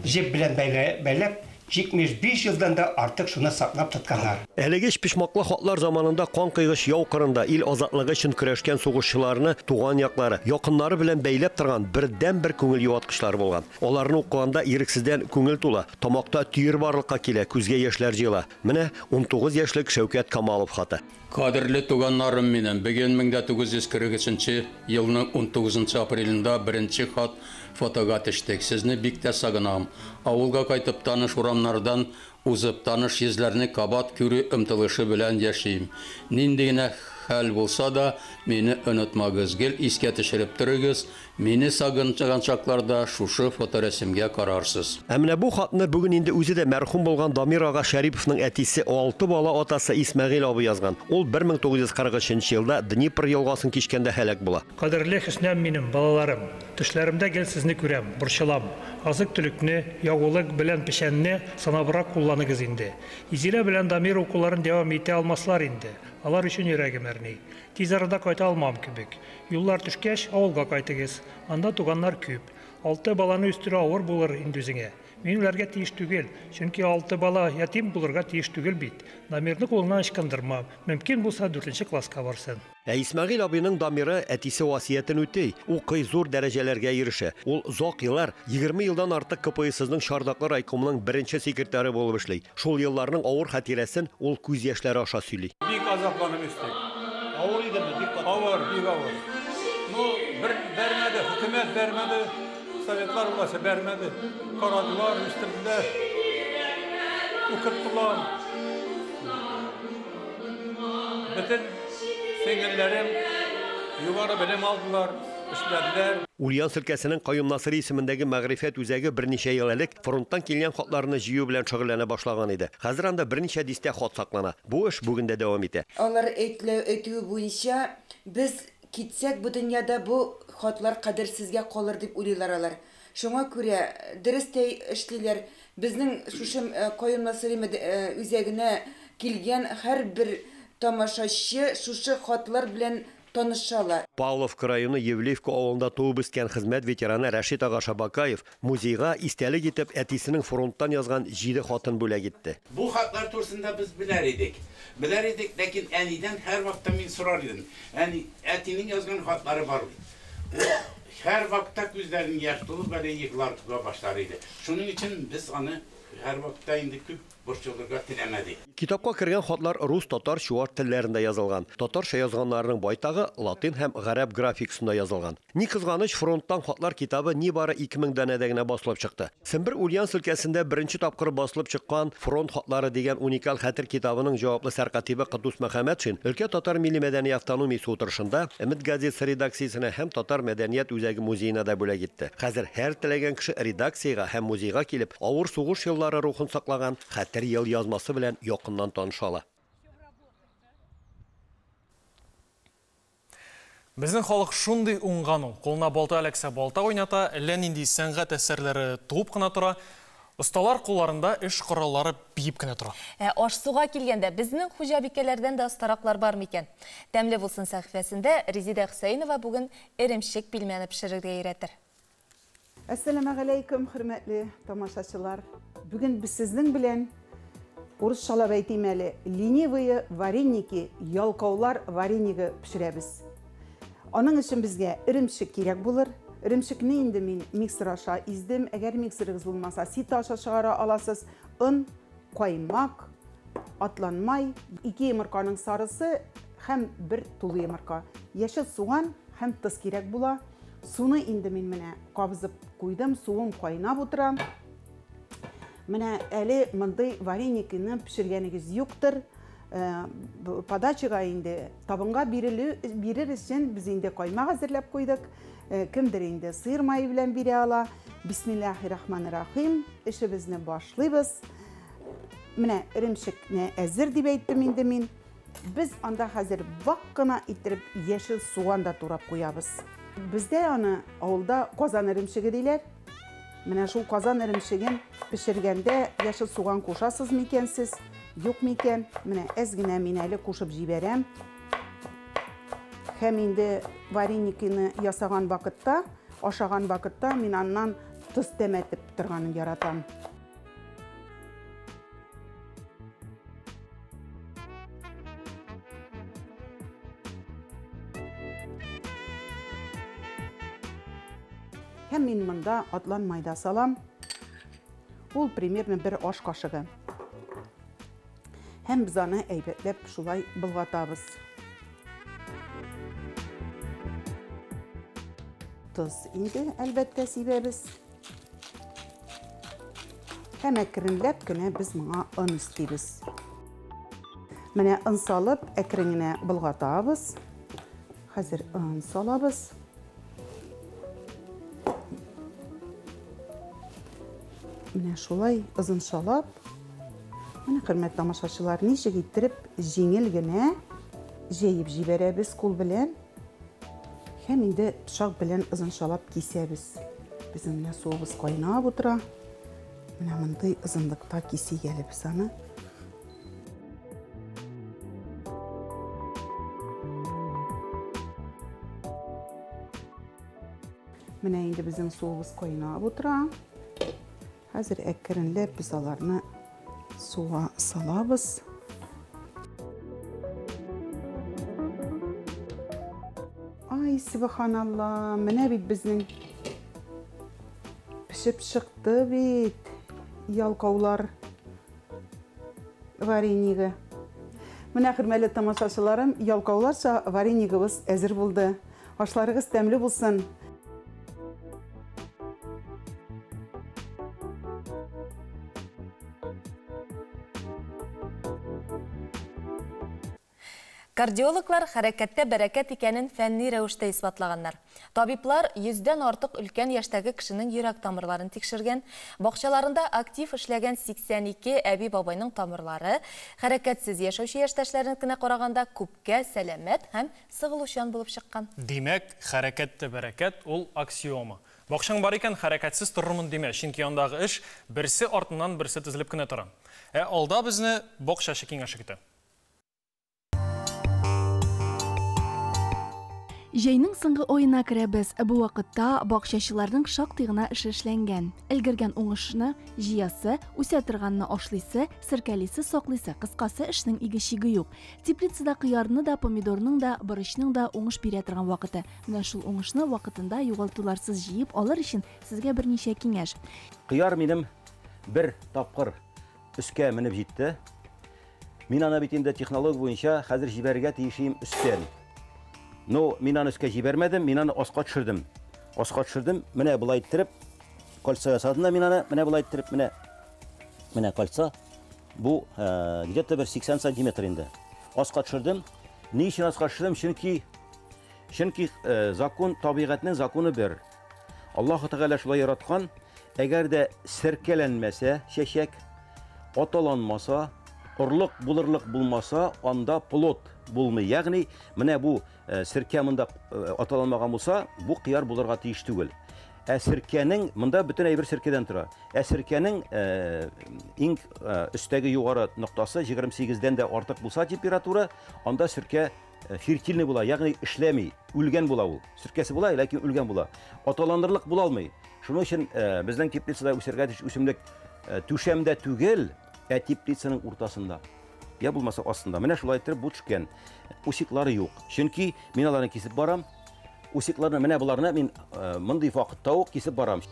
Жеп белән бәйләп, 75 елдан да артык шуны саклап тотканнар. Әлеге пишмаклы хатлар заманында кан кыйгыш яу кырында ил азатлыгы өчен көрәшкән сугышчыларны туган яклары, якыннары белән бәйләп торган бердән-бер күңел юаткычлар булган. Аларны укыганда ирексездән күңел тула, тамакта түйер барлыкка килә, күзгә яшьләр җыела. Менә 19 яшьлек Шәүкәт Камалов хаты. Кадерле туганнарым минем, бүген 1943 елның 19 апрелендә беренче хат фотога төштек. Сезне бик тә сагынам. Авылга кайтып таныш урамнардан узып таныш йөзләрне кабат күрү ымтылышы белән яшим. Нинди генә хәл булса да, мине онытмагыз, гел искә төшереп торыгыз. Мине сагынчаган чакларда шушы фоторәсемгә карарсыз. Менә бу хатны бүген инде үзе дә мәрхүм булган Дамир ага Шәриповның әтисе 6 бала атасы Исмәгыйль абый язган. Ул 1943 елда Днепр елгасын кичкәндә һәлак була. Кадерле Хөснәм минем балаларым, төшләремдә гел сезне күрәм, борчылам. Азык-төлекне, ягулык белән пешәнне санабрак кулланыгыз инде. Изилә белән Дамир укуларын дәвам итә алмаслар инде. Алар өчен йөрәгем әрни. Тиз арада кайта алмам кебек. Юллар төшкәч, авылга кайтыгыз. Анда туганнар күп. 6 баланы үстерү авыр булыр инде үзеңә. Мин уларга тиеш түгел, чөнки 6 бала ятим булырга тиеш түгел бит. Дамирны кулыннан ычкындырма. Мөмкин булса 4-нче класска барсын. Исмәгыйль абыйның Дамиры әтисе васиятен үтәй. Ул зур дәрәҗәләргә ирешә. Ул зак еллар 20 елдан артык КПССның Шардаклы райкомының беренче секретаре булып эшли. Шул елларның авыр хатирәсен ул күз яшьләре аша сөйли. Бик азапланып үстек. Авыр идеме? Бик авыр, бик авыр. Бермәде, хөкүмәт бермәде, советлар власты бермәде. Карадылар, үстерделәр. Укыттылар. Бөтен сеңгелләрем югары белем алдылар, эшләделәр. Ульяновск өлкәсенең Каюм Насыр исемендәге мәгърифәт үзәге берничә ел элек фронттан килгән хатларны җыю белән шөгыльләнә башлаган иде. Хәзер анда берничә дистә хат саклана. Бу эш бүген дә дәвам итә. Алар әйтүе буенча без китсәк бу дөньяда бу хатлар кадерсезгә калыр дип уйлыйлар алар. Шуңа күрә дөрестәй эшлиләр. Безнең шушы Каюм Насыр үзәгенә килгән һәрбер тамашачы шушы хатлар белән танышалар. Павловка районы Евлеевка авылында туып үскән хезмәт ветераны Рәшит ага Шабакаев музейга истәлек итеп әтисенең фронттан язган 7 хатын бүләк итте. Бу хатлар турысында без беләр идек. Беләр идек, ләкин әнидән һәр вакытта мин сорар идем. Әтинең язган хатлары бар бит. Һәр вакытта күзләрен яшь тулып бәлә йыклар туга башлар иде. Шуның өчен без аны һәр вакытта инде күп борчылырга теләмәдек. Китапка кергән хатлар рус, татар, чуар телләрендә язылган. Татарча язганнарның байтагы латин һәм гарәп графикасында язылган. Ни кызганыч, фронттан хатлар китабы нибары 2000 данәдә генә басылып чыкты. Сембер Ульяновск өлкәсендә беренче тапкыр басылып чыккан фронт хатлары дигән уникаль хәтер китабының җаваплы сәркатибе Кудус Мәхәммәтшин өлкә татар милли мәдәни автономиясе утырышында Өмет газетасы редакциясенә һәм татар мәдәният үзәге музеена да бүләк итте. Хәзер һәр теләгән кеше редакциягә һәм музейга килеп, авыр сугыш еллары рухын саклаган хәтер ел язмасы белән якыннан танышала. Безнең халык шундый уңган ул. Кулына балта эләксә балта уйната, әллә нинди сәнгать әсәрләре туып кына тора. Осталар кулларында эш кораллары биеп кенә тора. Аш-суга килгәндә безнең хуҗабикәләрдән дә остараклар бар микән? Тәмле булсын сәхифәсендә Резида Хөсәйнова бүген эремчек пилмәне пешерергә өйрәтер. Ассаламу алейкум, хөрмәтле тамашачылар. Бүген без сезнең белән урысчалап әйтим әле, ленивые вареники, ялкаулар варениги пешерәбез. Аның өчен безгә эремчек кирәк булыр. Эремчекне инде мин миксер аша издем. Әгәр миксерыгыз булмаса, сито аша чыгара аласыз. Un, каймак, атланмай, 2 йомырканың сарысы һәм 1 тулы йомырка. Яшел суган һәм тоз кирәк була. Суны инде мин менә кабызып куйдым, суым кайнап утыра. Менә әле мондый вареникны пешергәнегез юктыр. Подачага инде табынга бирер өчен без инде каймак әзерләп куйдык. Кемдер инде сыйыр майы белән бирә ала. Бисмиллаһир-рахманир-рахим. Эшебезне башлыйбыз. Менә эремчекне әзер дип әйттем инде мин. Без анда хәзер вак кына иттереп яшел суган да турап куябыз. Бездә аны авылда казан эремчеге диләр. Менә шул казан эремчеген пешергәндә яшел суган кушасыз микән сез? Юк микән? Менә әз генә мин әле кушып җибәрәм. Һәм инде вареникны ясаган вакытта, ашаган вакытта мин аннан тоз тәмәтеп торганын яратам. Һәм мин монда атлан майда салам. Ул примерно 1 аш кашыгы. Һәм без аны әйбәтләп шулай болгатабыз. Тоз инде әлбәттә сибәбез. Һәм әкренләп кенә без моңа он истибез. Менә он салып, әкрен генә болгатабыз. Хәзер он салабыз. Менә шулай озыншалап. Менә хөрмәтле тамашачылар, ничек иттереп җиңел генә җәеп җибәрәбез кул белән. Һәм инде пычак белән озыншалап кисәбез. Безнең менә суыбыз кайнап утыра. Менә мондый озынлыкта кисик әле без аны. Менә инде безнең суыбыз кайнап утыра. Хәзер әкренләп без аларны суга салабыз. Ай, субханалла, менә бит безнең пешеп чыкты бит ялкаулар варениги. Менә хөрмәтле тамашачыларым, ялкауларча варенигыбыз әзер булды. Ашларыгыз тәмле булсын. Кардиологлар хәрәкәттә бәрәкәт икәнен фәнни рәвештә исбатлаганнар. Табиблар 100дән артык өлкән яшьтәге кешенең йөрәк тамырларын тикшергән. Бакчаларында актив эшләгән 82 әби бабайның тамырлары хәрәкәтсез яшәүче яшьтәшләренекенә караганда күпкә сәламәт һәм сыгылучан булып чыккан. Димәк, хәрәкәттә бәрәкәт ул аксиома. Бакчаң бар икән хәрәкәтсез торырмын димә, чөнки андагы эш берсе артыннан берсе тезелеп кенә тора. Алда безне бакчачы киңәше көтә. Җәйнең соңгы аена керәбез. Бу вакытта бакчачыларның шактый гына эше эшләнгән. Элгергән уңышны җыясы, үсә торганны ашлыйсы, сиркәлисе, саклыйсы, кыскасы эшнең иге-чиге юк. Теплицада кыярны да, помидорның да, борычның да уңыш бирә торган вакыты. Менә шул уңышны вакытында югалтуларсыз җыеп алыр өчен сезгә берничә киңәш. Кыяр минем бер тапкыр өскә менеп җитте. Мин аны бит инде технология буенча хәзер җибәргә тиешим өстән. Ну, мин аны өскә җибәрмәдем, мин аны аска төшердем. Аска төшердем, менә булай иттереп, кольцо ясадым да мин аны, менә булай иттереп, менә кольцо. Бу где-то 80 сантиметр инде. Аска төшердем. Ни өчен аска төшердем? Чөнки закон, табигатьнең законы бер. Аллаһ Тәгалә шулай яраткан, әгәр дә сиркәләнмәсә чәчәк, аталанмаса, Орлык булырлык булмаса, анда плод булмый. Ягъни, менә бу сиркә монда аталмаган булса, бу кыяр булырга тиеш түгел. Сиркәнең монда бөтен әйбер сиркәдән тора. Сиркәнең иң өстәге югары ноктасы 28-дән дә артык булса температура, анда сиркә фертильный була, ягъни эшләми, үлгән була ул. Сиркәсе була, ләкин үлгән була. Аталандырлык була алмый. Шуның өчен безнең теплицада үсәргә тиеш үсемлек түшәмдә түгел, теплицаның уртасында. Я булмаса астында. Менә шулай итеп бу төшкән. Усиклары юк. Чөнки мин аларны кисеп барам. Усикларны менә буларны мин мондый вакытта ук кисеп барам.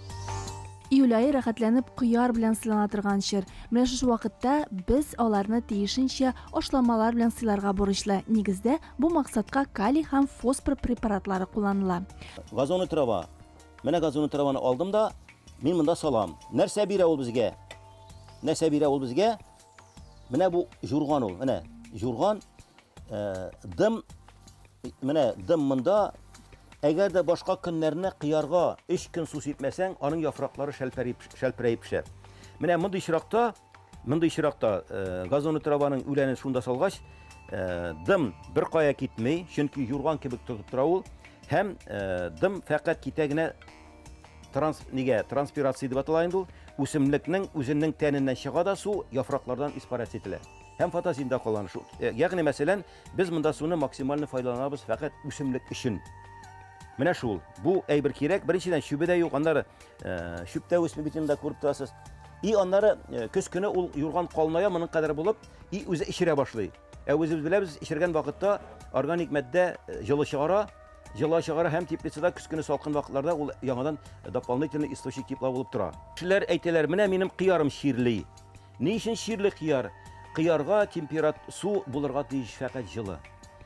Июль айы рәхәтләнеп кыяр белән сыйлана торган чир. Менә шушы вакытта без аларны тиешенчә ашламалар белән сыйларга бурычлы. Нигездә бу максатка калий һәм фосфор препаратлары кулланыла. Газоны трава. Менә газоны траваны алдым да, мин монда салам. Нәрсә бирә ул безгә? Нәрсә бирә ул безгә? Менә бу журган ул. Менә журган дым. Менә дым монда. Әгәр дә башка көннәрне кыярга 3 көн су сипмәсәң, аның яфраклары шәлпәрәйеп пешә. Менә мондый чиракта газоны траваның үләнен шунда салгач, дым бер кая китмей, чөнки юрган кебек тотып тора ул, һәм дым фақат китә генә транспирация дип атала инде ул, үсемлекнең үзенең тәненнән чыга да су яфраклардан испарация ителә. Һәм фотосинтез кылына шу. Ягъни мәсәлән, без монда суны максималь файдаланабыз фақат үсемлек өчен. Менә шул. Бу әйбер кирәк. Беренчедән шүбедә юк, аннары шүптә үсми битендә күреп торасыз. Аннары көз көне ул юрган калная моның кадәр булып, үзе ишерә башлый. Үзебез беләбез, ишергән вакытта органик матдә җылы чыгара һәм теплицада көз көне салкын вакытларда ул яңадан дополнительный источник тепла булып тора. Кешеләр әйтәләр, менә минем кыярым ширли. Ни өчен ширле кыяр? Кыярга су булырга тиеш фақат җылы.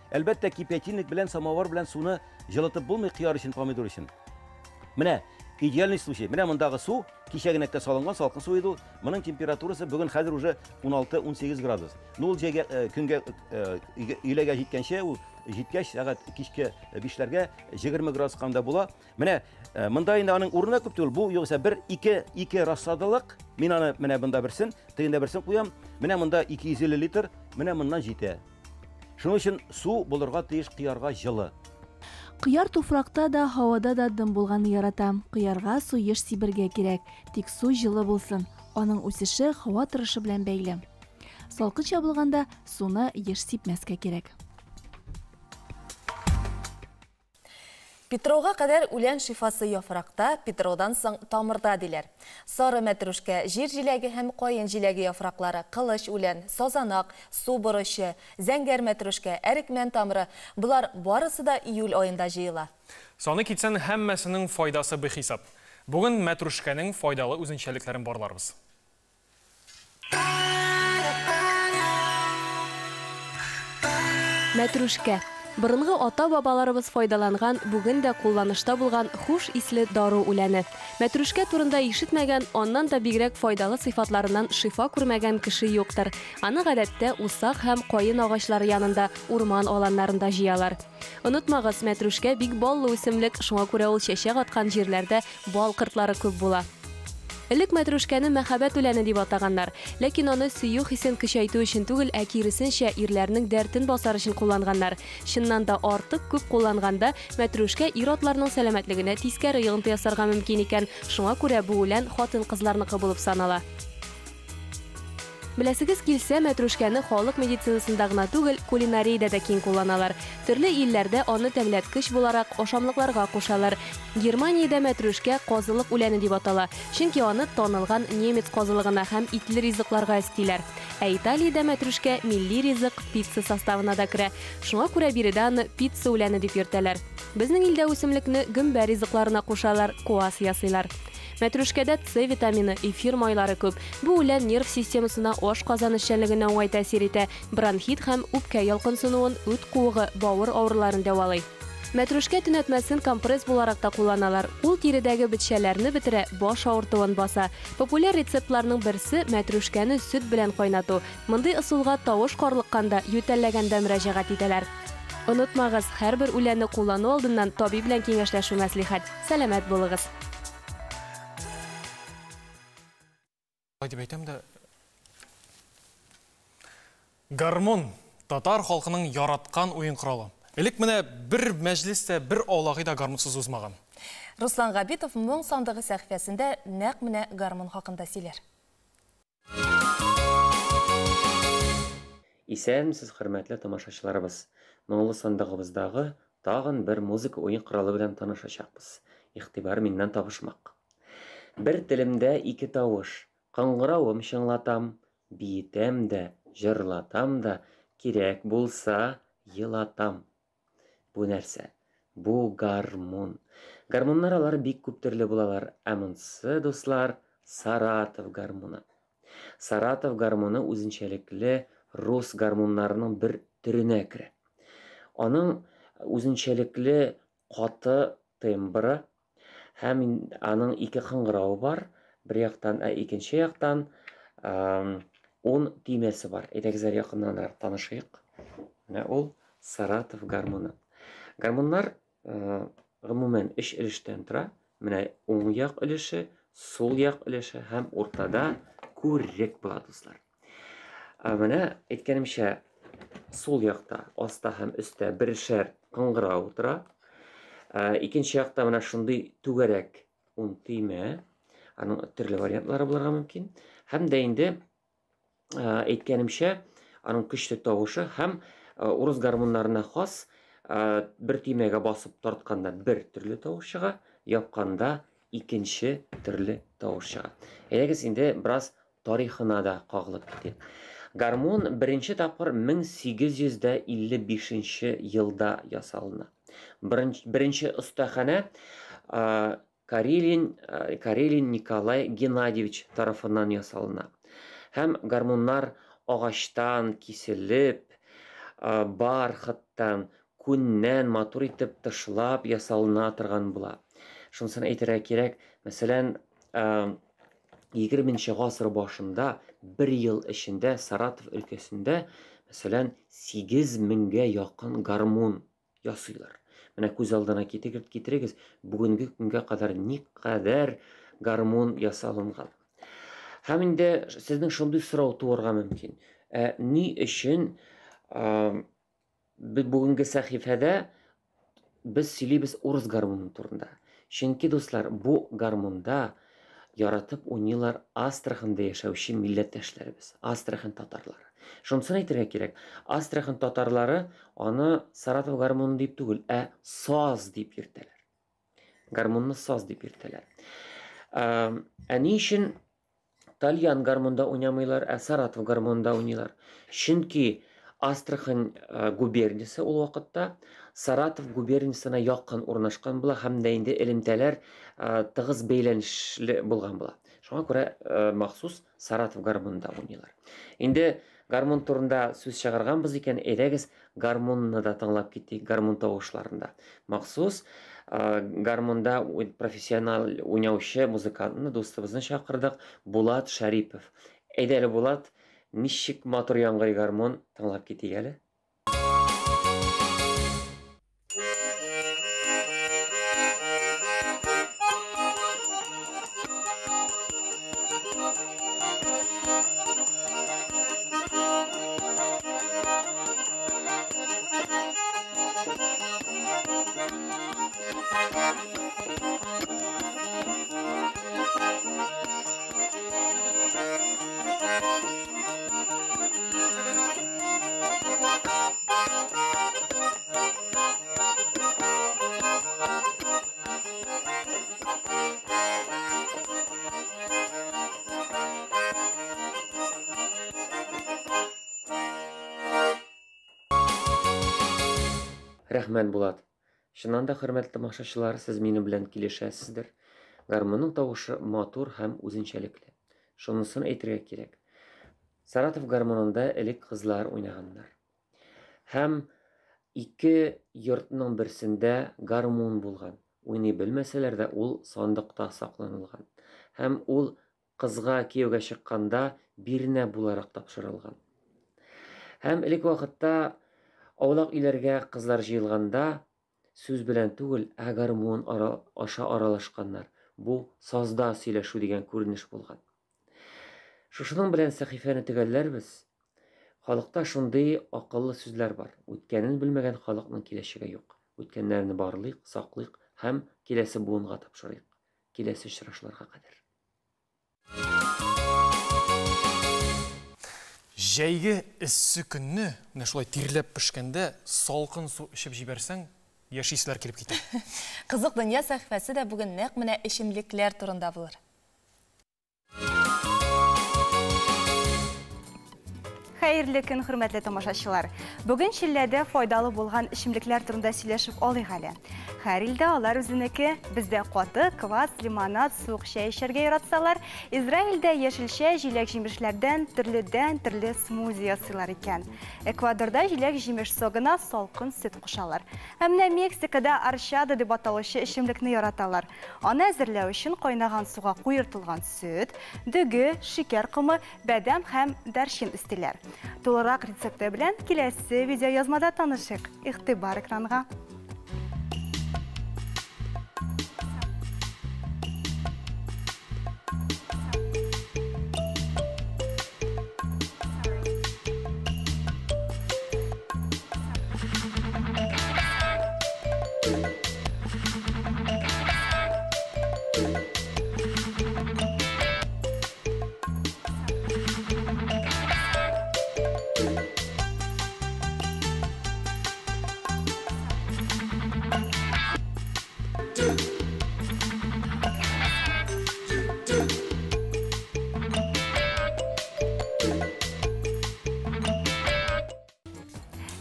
Әлбәттә, кипятильник белән, самовар белән суны җылытып булмый кыяр өчен, помидор өчен. Менә идеальный случай. Менә мондагы су кичәгенәктә салынган салкын су иде. Моның температурасы бүген хәзер уже 16-18 градус. Ул көнгә иләгә җиткәнчә, ул җиткәч сәгать кичке 5ләргә 20 градуска була. Менә монда инде аның урыны күп түгел. Бу югыйсә 1-2 рассадылык. Мин аны менә монда берсен, тегендә берсен куям. Менә монда 250 литр, менә моннан җитә. Шуның өчен су булырга тиеш кыярга җылы. Кыяр туфракта да, һавада да дым булганны ярата. Кыярга су еш сибергә кирәк, тик су җылы булсын. Аның үсеше һава торышы белән бәйле. Салкынча булганда суны еш сипмәскә кирәк. Петроға кадәр үлән шифасы яфракта, Петродан соң тамырда диләр. Сары мәтрүшкә, җир җиләге һәм каен җиләге яфраклары, кылыч үлән, сазанак, су борышы, зәңгәр мәтрүшкә, әрекмән тамыры – булар барысы да июль айында җыела. Саны китсән һәммәсенең файдасы бихисап. Бүген мәтрүшкәнең файдалы үзенчәлекләрен барларбыз. Мәтрүшкә. Борынгы ата-бабаларыбыз файдаланган, бүген дә кулланышта булган хуш исле дару үләне. Мәтрүшкә турында ишетмәгән, аннан да бигрәк файдалы сыйфатларыннан шифа күрмәгән кеше юктыр. Аны гадәттә усак һәм каен агачлары янында, урман аланнарында җыялар. Онытмагыз, мәтрүшкә бик баллы үсемлек, шуңа күрә ул чәчәк аткан җирләрдә бал кортлары күп була. Элек мәтрүшкәне мәхәббәт үләне дип атаганнар, ләкин аны сөю хисен көчәйтү өчен түгел, ә киресенчә ирләрнең дәртен басар өчен кулланганнар. Чыннан да артык күп кулланганда мәтрүшкә ир-атларның сәламәтлегенә тискәре йогынты ясарга мөмкин икән. Шуңа күрә бу үлән хатын-кызларныкы булып санала. Беләсегез килсә, мәтрүшкәне халык медицинасында гына түгел, кулинариядә дә киң кулланалар. Төрле илләрдә аны тәмләткеч буларак ашамлыкларга кушалар. Германиядә мәтрүшкә казылык үләне дип атала, чөнки аны танылган немец казылыгына һәм итле ризыкларга өстиләр. Ә Италиядә мәтрүшкә милли ризык пицца составына да керә. Шуңа күрә биредә аны пицца үләне дип йөртәләр. Безнең илдә үсемлекне гөмбә ризыкларына кушалар, куас ясыйлар. Мәтрүшкәдә С витамины, эфир майлары күп. Бу үлән нерв системасына ашказан эшчәнлегенә уңай тәэсир итә, бронхит һәм үпкә ялкынсынуын, үт куыгы, бавыр авыруларын дәвалый. Мәтрүшкә төнәтмәсен компресс буларак та кулланалар. Ул тиредәге бетчәләрне бетерә, баш авыртуын баса. Популяр рецептларның берсе мәтрүшкәне сөт белән кайнату. Мондый ысулга тавыш карлыкканда, ютәлләгәндә мөрәҗәгать итәләр. Онытмагыз, һәрбер үләнне куллану алдыннан табиб белән киңәшләшү мәслихәт. Сәламәт булыгыз. Дип әйтәм дә, Гармон татар халкының яраткан уен коралы. Элек менә бер мәҗлестә бер аулагы да гармонсыз узмаган. Руслан Габитов моң сандыгы сәхифәсендә нәкъ менә гармон хакында сөйләр. Исәнмесез, хөрмәтле тамашачыларыбыз. Моңлы сандыгыбыздагы тагын бер музыка уен коралы белән танышачакбыз. Игътибар миннән табышмак. Бер телемдә ике тавыш. Кыңгыравым шыңлатам, биетәм дә, җырлатам да, кирәк булса елатам. Бу нәрсә? Бу гармон. Гармоннар алар бик күп төрле булалар. Ә монысы, дуслар, Саратов гармоны. Саратов гармоны үзенчәлекле рус гармоннарының бер төренә керә. Аның үзенчәлекле каты тембры һәм аның ике кыңгырауы бар. Бер яктан, икенче яктан 10 тимәсе бар. Әйдәгез якыннанрак танышыйк. Менә ул Саратов гармоны. Гармоннар гомумән 3 өлештән тора. Менә уң як өлеше, сул як өлеше һәм уртада күрек була, дуслар. Менә әйткәнемчә, сул якта, аста һәм өстә бершәр кыңгырау тора. Икенче якта менә шундый түгәрәк 10 тимә. Аның төрле вариантлары булырга мөмкин. Һәм дә инде әйткәнемчә, аның көчле тавышы һәм урыс гармоннарына хас бер тимәгә басып тартканда бер төрле тавыш чыга, япканда икенче төрле тавыш чыга. Әйдәгез инде бераз тарихына да кагылып китик. Гармон беренче тапкыр 1855 елда ясалына. Беренче остахана Карелин Николай Геннадьевич тарафыннан ясалына. Һәм гармоннар агачтан киселеп, бархыттан, күннән матур итеп тышлап ясалына торган була. Шунысын әйтергә кирәк, мәсәлән, 20нче гасыр башында бер ел эчендә Саратов өлкәсендә, мәсәлән, 8000гә якын гармон ясыйлар. Менә күз алдына китерегез, бүгенге көнгә кадәр никадәр гармон ясалынган. Һәм инде сезнең шундый сорау туырга мөмкин. Ни өчен бүгенге сәхифәдә без сөйлибез урыс гармоны турында? Чөнки, дуслар, бу гармонда яратып уйныйлар Астраханда яшәүче милләттәшләребез, Астрахань татарлары. Шунысын әйтергә кирәк, Астрахань татарлары аны Саратов гармоны дип түгел, саз дип йөртәләр. Гармонны саз дип йөртәләр. Ни өчен Тальян гармонда уйнамыйлар, Саратов гармонда уйныйлар? Чөнки Астрахань губерниясе ул вакытта Саратов губерниясына якын урнашкан була һәм дә инде элемтәләр тыгыз бәйләнешле булган була. Шуңа күрә махсус Саратов гармонда уйныйлар. Инде гармон турында сүз чыгарганбыз икән, әйдәгез гармонны да тыңлап китик, гармон тавышларында. Махсус гармонда профессионал уйнаучы музыкантны, дустыбызны чакырдык, Булат Шарипов. Әйдәле Булат, ничек матур яңгырый гармон, тыңлап китик әле. Рәхмәт, Булат. Шуннан да, хөрмәтле тамашачылар, сез минем белән килешәсездер. Гармонның тавышы матур һәм үзенчәлекле. Шунысын әйтергә кирәк. Саратов гармонында элек кызлар уйнаганнар. Һәм ике йортның берсендә гармон булган. Уйный белмәсәләр дә, ул сандыкта сакланылган. Һәм ул кызга кияүгә чыкканда бирнә буларак тапшырылган. Һәм элек вакытта аулак өйләргә кызлар җыелганда сүз белән түгел, гармон аша аралашканнар. Бу сазда сөйләшү дигән күренеш булган. Шушының белән сәхифәне төгәлләрбез. Халыкта шундый акыллы сүзләр бар. Үткәнен белмәгән халыкның киләчәге юк. Үткәннәрне барлыйк, саклыйк һәм киләсе буынга тапшырыйк. Киләсе очрашларга кадәр. Жәйге эссе көнне, менә шулай тирләп пешкәндә, салкын су эчеп җибәрсәң, яшисләр килеп китә. Кызык дөнья сәхифәсе дә бүген нәкъ менә эчемлекләр турында булыр. Хәерле көн, хөрмәтле тамашачылар. Бүген Чилләдә файдалы булган эчемлекләр турында сөйләшеп алыйк әле. Һәр илдә алар үзенеке, бездә каты, квас, лимонад, суык чәй эчәргә яратсалар, Израильдә яшелчә, җиләк-җимешләрдән төрле смузи ясыйлар икән. Эквадорда җиләк-җимеш согына салкын сөт кушалар. Ә менә Мексикада арчада дип аталучы эчемлекне яраталар. Аны әзерләү өчен кайнаган суга куертылган сөт, дөге, шикәр комы, бәдәм һәм дарчин истиләр. Тулырак рецепты белән киләсе видео язмада танышык. Игътибар экранга.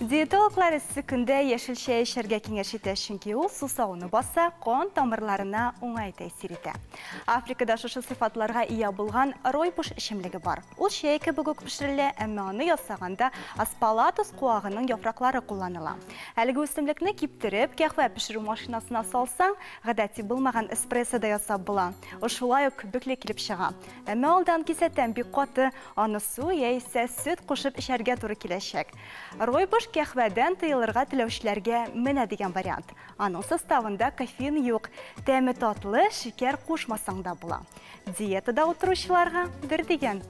Диетологлар эссе көндә яшелчә эчәргә киңәш итә, чөнки ул сусауны баса, кан тамырларына уңай тәэсир итә. Африкада шушы сыйфатларга ия булган ройбуш эчемлеге бар. Ул чәй кебек үк пешерелә, әмма аны ясаганда аспалатус куагының яфраклары кулланыла. Әлеге үсемлекне киптереп, кәхвә пешерү машинасына салсаң, гадәти булмаган эспрессо да ясап була. Шулай ук көбекле килеп чыга. Әмма алдан кисәтән бик каты, аны су яисә сөт кушып эчәргә туры киләчәк. Ройбуш кәхвәдән тыелырга теләүчеләргә менә дигән вариант. Аның составында кофеин юк, тәме татлы, шикәр кушмасаң да була. Диетада утыручыларга бер дигән.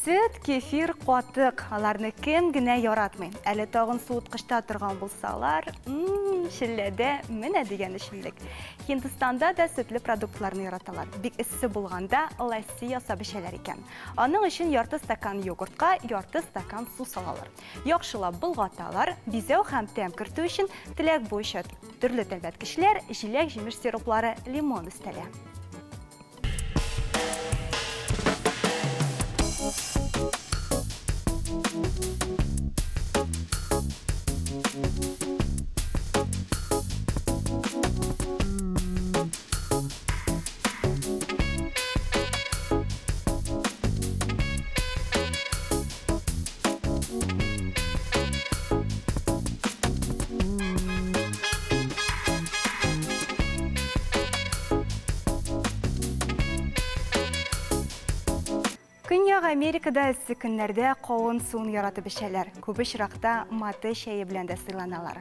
Сөт, кефир, катык, аларны кем генә яратмый. Әле тагын суыткычта торган булсалар, Чилләдә менә дигән эчемлек. Һиндстанда да сөтле продуктларны яраталар. Бик эссе булганда ласси ясап эчәләр икән. Аның өчен ярты стакан йогуртка, ярты стакан су салалар. Яхшылап болгаталар, бизәү һәм тәм кертү өчен теләк буенча төрле тәлбәткечләр, җиләк-җимеш сироплары, лимон өстәлә. Көньяк Америкада эссе көннәрдә кавын суын яратып эчәләр. Күп очракта маты чәе белән дә сыйланалар.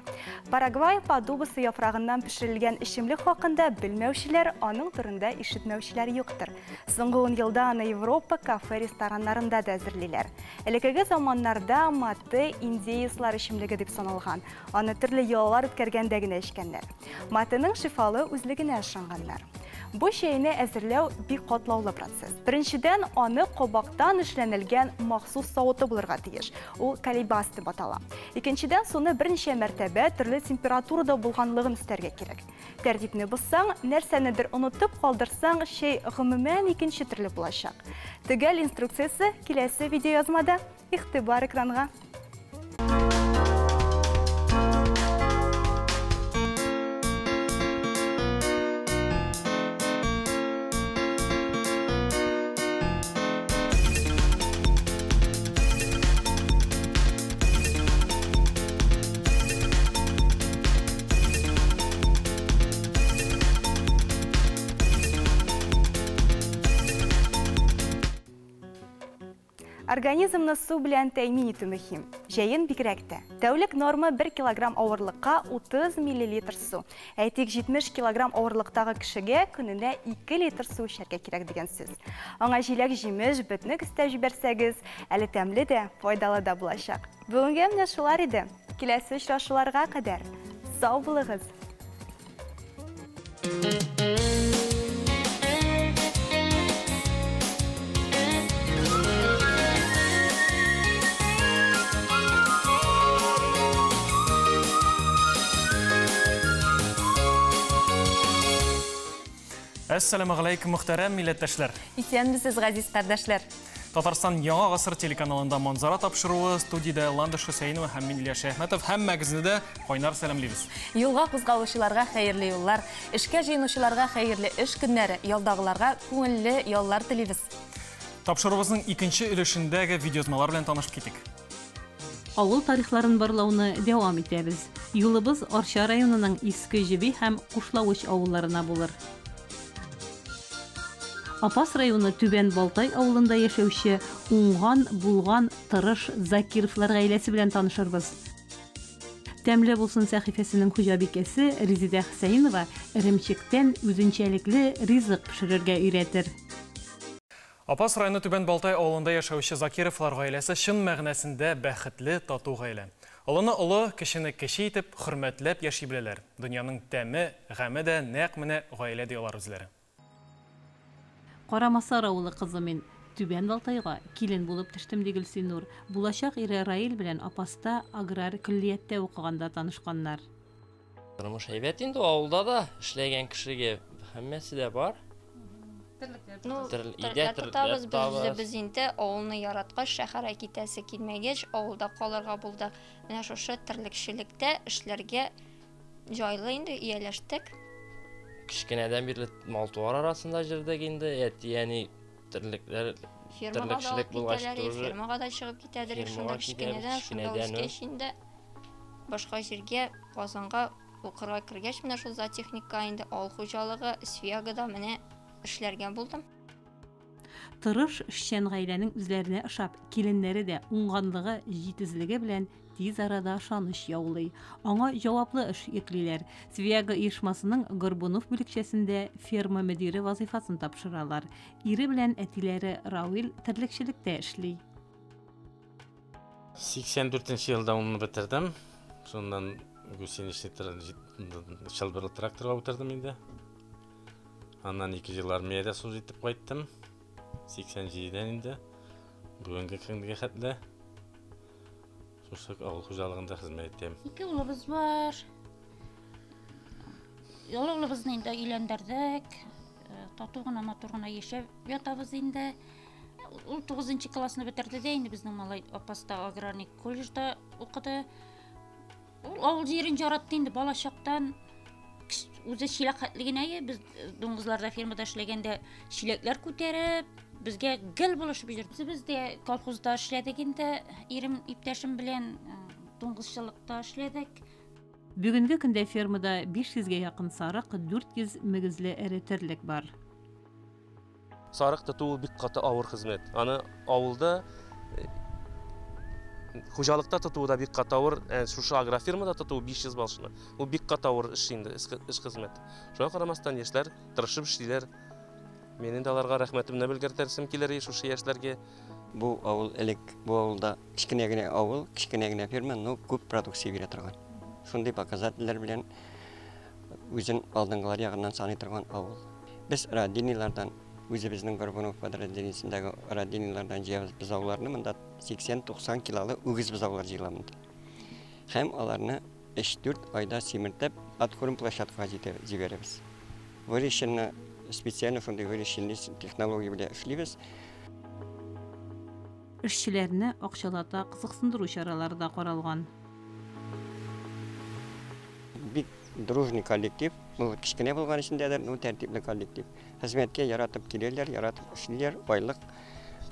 Парагвай подубасы яфрагыннан пешерелгән эчемлек хакында белмәүчеләр, аның турында ишетмәүчеләр юктыр. Соңгы 10 елда аны Европа кафе рестораннарында да әзерлиләр. Элекеге заманнарда маты индеецлар эчемлеге дип саналган. Аны төрле яллар үткәргәндә генә эчкәннәр. Матының шифалы үзлегенә ышанганнар. Бу чәйне әзерләү бик катлаулы процесс. Беренчедән, аны кабактан эшләнелгән махсус савыты булырга тиеш. Ул колебас дип атала. Икенчедән, суны берничә мәртәбә төрле температурада булганлыгын өстәргә кирәк. Тәртипне бозсаң, нәрсәнедер онытып калдырсаң, чәй гомумән икенче төрле булачак. Төгәл инструкциясе киләсе видеоязмада. Игътибар экранга. Организмны су белән тәэмин итү мөһим. Җәен бигрәк тә. Тәүлек норма 1 килограмм авырлыкка 30 мл су. Әйтик, 70 килограмм авырлыктагы кешегә көненә 2 литр су эчәргә кирәк дигән сүз. Аңа җиләк, җимеш, бөтнек өстәп җибәрсәгез, әле тәмле дә, файдалы да булачак. Бүгенгә менә шулар иде. Киләсе очрашуларга кадәр сау булыгыз. Әссәләму алейкум, мөхтәрәм милләттәшләр. Исәнмесез, газиз кардәшләр. Татарстан Яңа гасыр телеканалында манзара тапшыруы, студияда Ландыш Хусейнова һәм мин Илья Шәйхмәтов, һәммәгезне дә кайнар сәламлыйбыз. Юлга кузгалучыларга хәерле юллар, эшкә җыенучыларга хәерле эш көннәре, ялдагыларга күңелле яллар телибез. Тапшыруыбызның икенче өлешендәге видеозмалар белән танышып китик. Авыл тарихларын барлауны дәвам итәбез. Юлыбыз Арча районының Иске Җеби һәм Кушлавыч авылларына булыр. Апас районы Түбән Балтай авылында яшәүче уңган, булган, тырыш Закировлар гаиләсе белән танышырбыз. Тәмле булсын сәхифәсенең хуҗабикәсе Резидә Хусейнова эремчектән үзенчәлекле ризык пешерергә өйрәтер. Апас районы Түбән Балтай авылында яшәүче Закировлар гаиләсе чын мәгънәсендә бәхетле, тату гаилә. Олыны олы, кешене кеше итеп, хөрмәтләп яши беләләр. Дөньяның тәме, гаме дә нәкъ менә гаилә диялар үзләре. Карамасар авылы кызы мин Түбән Балтайга килен булып төштем ди Гөлсинур. Булачак ире Раил белән апаста аграр көллияттә укыганда танышканнар. Тормыш әйбәт инде авылда да эшләгән кешегә һәммәсе дә бар. Без инде авылны яраткач, шәһәргә китәсе килмәгәч, авылда калырга булды. Менә шушы терлекчелектә эшләргә җайлы инде ияләштек. Кичкенәдән бирле мал-туар арасында җирдәге инде, ягъни терлекчелек булгач тоже. Фермага да чыгып китәдер, шунда кичкенәдән, шунда үскәч инде башка җиргә, Казанга укырга кергәч, менә шул зоотехника инде авыл хуҗалыгы, Свягада менә эшләргә булдым. Тырыш эшчән гаиләнең үзләренә ошап, киленнәре дә уңганлыгы, җитезлеге белән тиз арада ышаныч яулый. Аңа җаваплы эш йөклиләр. Свяга оешмасының Горбунов бүлекчәсендә ферма мөдире вазифасын тапшыралар. Ире белән әтиләре Рауил терлекчелектә эшли. 84 елда уны бетердем. Шуннан гусеничный чалбырлы тракторга үтердем инде. Аннан 2 ел армиядә служить итеп кайттым. 87-дән инде. Бүгенге көнгә хәтле авыл хуҗалыгында хезмәт итәм. 2 улыбыз бар. Улыбызны инде өйләндердек. Тату гына, матур гына яшәп ятабыз инде. Ул 9-нчы классны бетерде дә инде безнең малай Апаста аграрник колледжда укыды. Ул авыл җирен яратты инде балачактан. Үзе чиләк хәтлегенә, без дуңгызларда фермада эшләгәндә чиләкләр күтәреп, безгә гел булышып йөрде. Без дә колхозда эшләдек инде, ирем иптәшем белән дуңгызчылыкта эшләдек. Бүгенге көндә фермада 500-гә якын сарык, 400 мөгезле эре терлек бар. Сарык тоту бик каты авыр хезмәт. Аны авылда хуҗалыкта тотуда бик каты авыр, шушы агрофермада тоту 500 балшыны. Ул бик каты авыр эш инде, эш хезмәт. Шуңа карамастан яшьләр тырышып эшлиләр. Менин дә аларга рәхмәтемне белгертәсем килер шушы яшьләргә. Бу авыл элек, бу авылда кичкенә генә авыл, кичкенә генә ферма, но күп продукция бирә торган. Шундый показательләр белән үзен алдынгылар ягыннан саный торган авыл. Biz Radinilardan, өзіміздің Горбунов подразделениесіндегі Радинилардан жиябыз бұзауларны мында 80-90 килалы үгіз бұзаулар жиыламын. Һәм аларны 3-4 айда семіртіп, откорм площадкаға жібереміз. Вырещені, специально сондай вырещені технология біле ішлейбіз. Эшчеләрне акчалата кызыксындыру чаралары да каралган. Бик дружный коллектив, кичкене булган өчен дә тәртипле коллектив. Хезмәткә яратып киләләр, яратып эшлиләр, байлык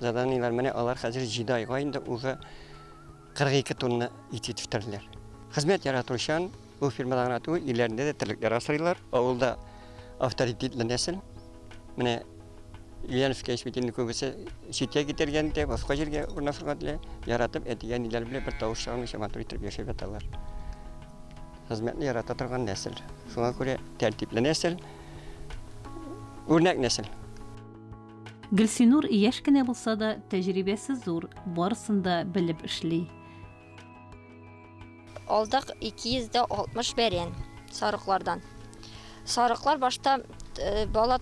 заданиялар менә алар хәзер 7 айга инде уже 42 тонна ит иттерделәр. Хезмәт яратучан бу фирмадан ату иләрендә дә терлек ярасыйлар. Авылда авторитетлы нәсел. Менә Ильяновская испытательный көбесе сетя китергәндә, башка җиргә урнаштырганлар, яратып әтигән иләр белән бер тавыш чыгармыйча мотор итеп яшәп яталар. Хезмәтне ярата торган нәсел. Шуңа күрә тәртипле нәсел, үрнәк нәсел. Гөлсинур яшь кенә булса да тәҗрибәсе зур, барысын да белеп эшли. Алдык 260 бәрән сарыклардан. Сарыклар башта бала